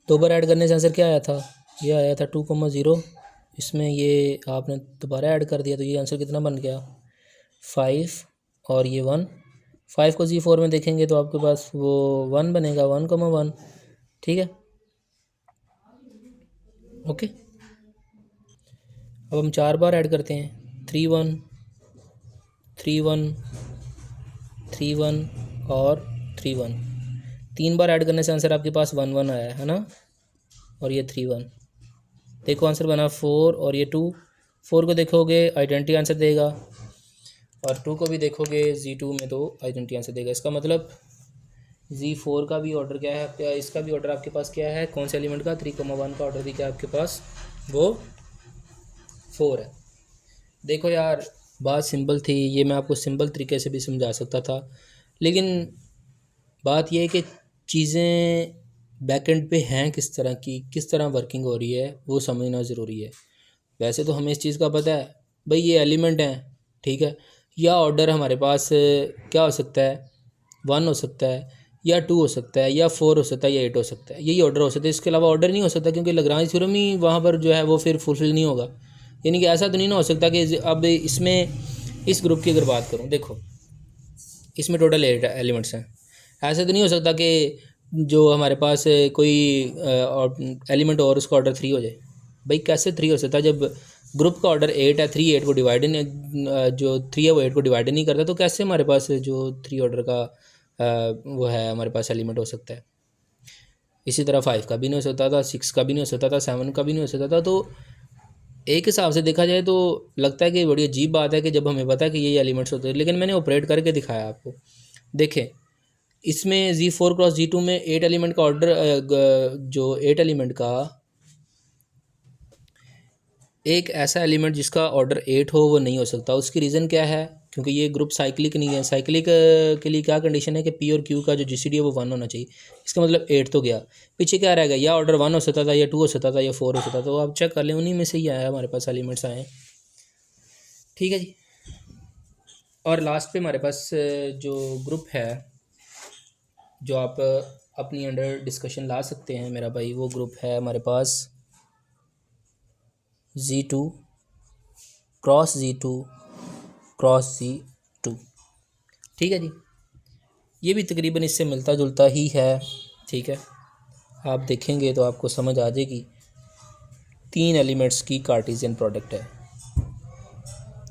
दो बार ऐड करने से आंसर क्या आया था, ये आया था 2,0। इसमें ये आपने दोबारा ऐड कर दिया तो ये आंसर कितना बन गया, 5 और ये 1। 5 को Z4 में देखेंगे तो आपके पास वो 1 बनेगा, 1,1। ठीक है, ओके। अब हम 4 बार ऐड करते हैं, 3 1 3 1 3 1 और 3 1। 3 बार ऐड करने से आंसर आपके पास 1 1 आया है ना, और ये 3 1। देखो आंसर बना 4 और ये 2। 4 को देखोगे आइडेंटिटी आंसर देगा, और 2 को भी देखोगे Z2 में तो आइडेंटिटी आंसर देगा। इसका मतलब Z4 का भी ऑर्डर क्या है, इसका भी ऑर्डर आपके पास क्या है, कौन से एलिमेंट का, 3,1 का ऑर्डर भी क्या आपके पास, वो 4 है। देखो यार, बात सिंपल थी, ये मैं आपको सिंपल तरीके से भी समझा सकता था, लेकिन बात यह है कि चीज़ें बैकएंड पे हैं किस तरह की, किस तरह वर्किंग हो रही है, वो समझना ज़रूरी है। वैसे तो हमें इस चीज़ का पता है भाई, ये एलिमेंट हैं, ठीक है, या ऑर्डर हमारे पास क्या हो सकता है, 1 हो सकता है, या 2 हो सकता है, या 4 हो सकता है, या 8 हो सकता है, यही ऑर्डर हो सकता है। इसके अलावा ऑर्डर नहीं हो सकता, क्योंकि लाग्रांज थ्योरम ही वहाँ पर जो है वो फिर फुलफिल नहीं होगा। यानी कि ऐसा तो नहीं ना हो सकता कि अब इसमें इस ग्रुप की अगर बात करूँ, देखो इसमें टोटल 8 एलिमेंट्स हैं। ऐसा तो नहीं हो सकता कि जो हमारे पास कोई एलिमेंट और उसका ऑर्डर 3 हो जाए। भाई कैसे 3 हो सकता है, जब ग्रुप का ऑर्डर 8 है, 3 8 को डिवाइड नहीं, जो 3 है वो 8 को डिवाइड नहीं करता, तो कैसे हमारे पास जो 3 ऑर्डर का वो है हमारे पास एलिमेंट हो सकता है। इसी तरह 5 का भी नहीं हो सकता था, 6 का भी नहीं हो सकता था, 7 का भी नहीं हो सकता था। तो एक हिसाब से देखा जाए तो लगता है कि बड़ी अजीब बात है कि जब हमें पता है कि ये एलिमेंट्स होते हैं, लेकिन मैंने ऑपरेट करके दिखाया आपको। देखें, इसमें Z4 क्रॉस Z2 में 8 एलिमेंट का ऑर्डर, जो 8 एलिमेंट का एक ऐसा एलिमेंट जिसका ऑर्डर 8 हो वो नहीं हो सकता। उसकी रीज़न क्या है, क्योंकि ये ग्रुप साइक्लिक नहीं है। साइक्लिक के लिए क्या कंडीशन है कि P और Q का जो GCD है वो 1 होना चाहिए। इसका मतलब 8 तो गया, पीछे क्या रहेगा, या ऑर्डर 1 हो सकता था, या 2 हो सकता था, या 4 हो सकता था। तो आप चेक कर लें, उन्हीं में से ही आया हमारे पास एलिमेंट्स आए। ठीक है जी, और लास्ट पे हमारे पास जो ग्रुप है जो आप अपनी अंडर डिस्कशन ला सकते हैं मेरा भाई, वो ग्रुप है हमारे पास Z2 cross Z2 cross Z2। ठीक है जी, ये भी तकरीबन इससे मिलता जुलता ही है। ठीक है, आप देखेंगे तो आपको समझ आ जाएगी। 3 एलिमेंट्स की कार्टेशियन प्रोडक्ट है,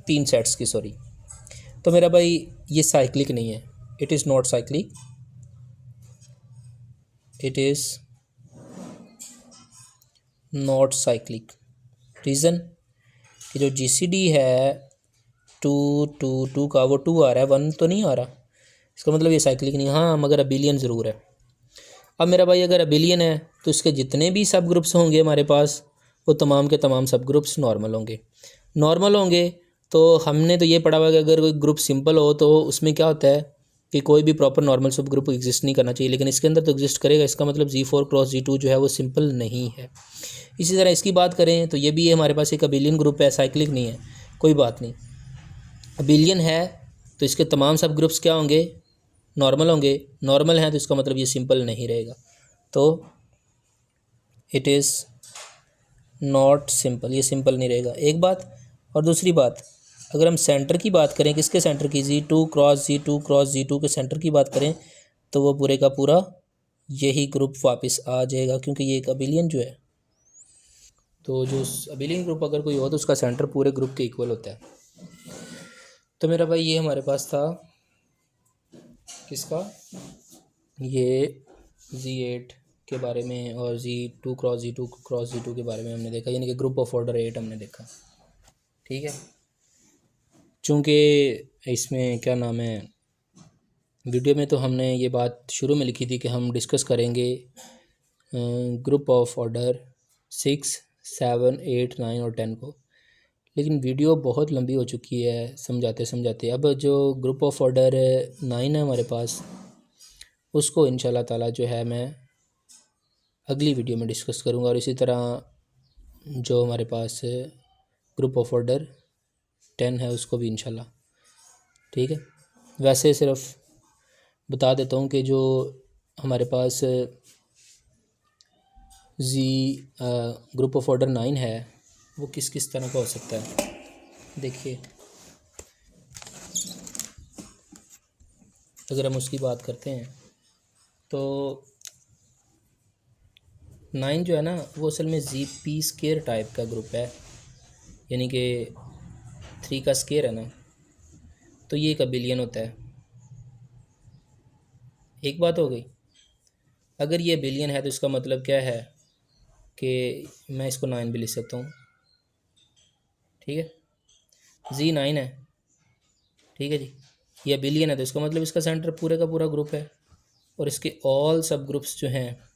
3 सेट्स की, सॉरी। तो मेरा भाई ये साइक्लिक नहीं है, it is not cyclic, it is not cyclic. Reason कि जो GCD है 2 2 2 का, वो 2 आ रहा है, 1 तो नहीं आ रहा। इसका मतलब ये साइक्लिक नहीं। हाँ, मगर अबिलियन ज़रूर है। अब मेरा भाई अगर अबिलियन है तो इसके जितने भी सब ग्रुप्स होंगे हमारे पास, वो तमाम के तमाम सब ग्रुप्स नॉर्मल होंगे। नॉर्मल होंगे तो हमने तो ये पढ़ा हुआ है कि अगर कोई ग्रुप सिंपल हो तो उसमें क्या होता है कि कोई भी प्रॉपर नॉर्मल सब ग्रुप एग्जिस्ट नहीं करना चाहिए, लेकिन इसके अंदर तो एग्जिस्ट करेगा। इसका मतलब Z4 क्रॉस Z2 जो है वो सिंपल नहीं है। इसी तरह इसकी बात करें तो ये भी है हमारे पास एक अबिलियन ग्रुप है, साइक्लिक नहीं है। कोई बात नहीं, अबिलियन है तो इसके तमाम सब ग्रुप्स क्या होंगे, नॉर्मल होंगे। नॉर्मल हैं तो इसका मतलब ये सिंपल नहीं रहेगा, तो इट इज़ नॉट सिंपल, ये सिंपल नहीं रहेगा, एक बात। और दूसरी बात, अगर हम सेंटर की बात करें, किसके सेंटर की, Z2 cross Z2 cross Z2 के सेंटर की बात करें, तो वो पूरे का पूरा यही ग्रुप वापस आ जाएगा, क्योंकि ये एक अबिलियन जो है, तो जो अबिलियन ग्रुप अगर कोई हो तो उसका सेंटर पूरे ग्रुप के इक्वल होता है। तो मेरा भाई ये हमारे पास था किसका, ये Z8 के बारे में, और Z2 cross Z2 cross Z2 के बारे में हमने देखा, यानी कि ग्रुप ऑफ ऑर्डर 8 हमने देखा। ठीक है, चूँकि इसमें क्या नाम है, वीडियो में तो हमने ये बात शुरू में लिखी थी कि हम डिस्कस करेंगे ग्रुप ऑफ ऑर्डर 6 7 8 9 और 10 को, लेकिन वीडियो बहुत लंबी हो चुकी है समझाते समझाते। अब जो ग्रुप ऑफ ऑर्डर 9 है हमारे पास, उसको इंशाल्लाह ताला जो है मैं अगली वीडियो में डिस्कस करूँगा। और इसी तरह जो हमारे पास ग्रुप ऑफ ऑर्डर 10 है उसको भी इंशाल्लाह, ठीक है। वैसे सिर्फ बता देता हूँ कि जो हमारे पास ग्रुप ऑफ ऑर्डर 9 है वो किस किस तरह का हो सकता है। देखिए, अगर हम उसकी बात करते हैं तो 9 जो है ना वो असल में जी पी स्केयर टाइप का ग्रुप है, यानी कि 3 का स्केयर है ना, तो ये एक अबिलियन होता है। एक बात हो गई। अगर ये बिलियन है तो इसका मतलब क्या है कि मैं इसको 9 भी लिख सकता हूँ, ठीक है। जी 9 है, ठीक है जी। ये बिलियन है तो इसका मतलब इसका सेंटर पूरे का पूरा ग्रुप है, और इसके ऑल सब ग्रुप्स जो हैं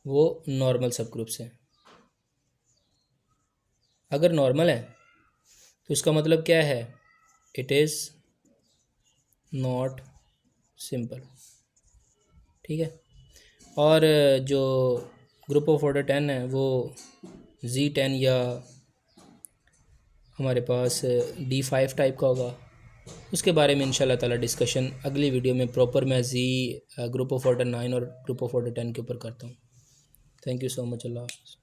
वो नॉर्मल सब ग्रुप्स हैं। अगर नॉर्मल है तो इसका मतलब क्या है, इट इज़ नॉट सिंपल, ठीक है। और जो ग्रुप ऑफ ऑर्डर 10 है वो Z10 या हमारे पास D5 टाइप का होगा। उसके बारे में इंशाल्लाह ताला डिस्कशन अगली वीडियो में प्रॉपर मैं ग्रुप ऑफ ऑर्डर 9 और ग्रुप ऑफ ऑर्डर 10 के ऊपर करता हूँ। Thank you so much. अल्लाह हाफ़िज़।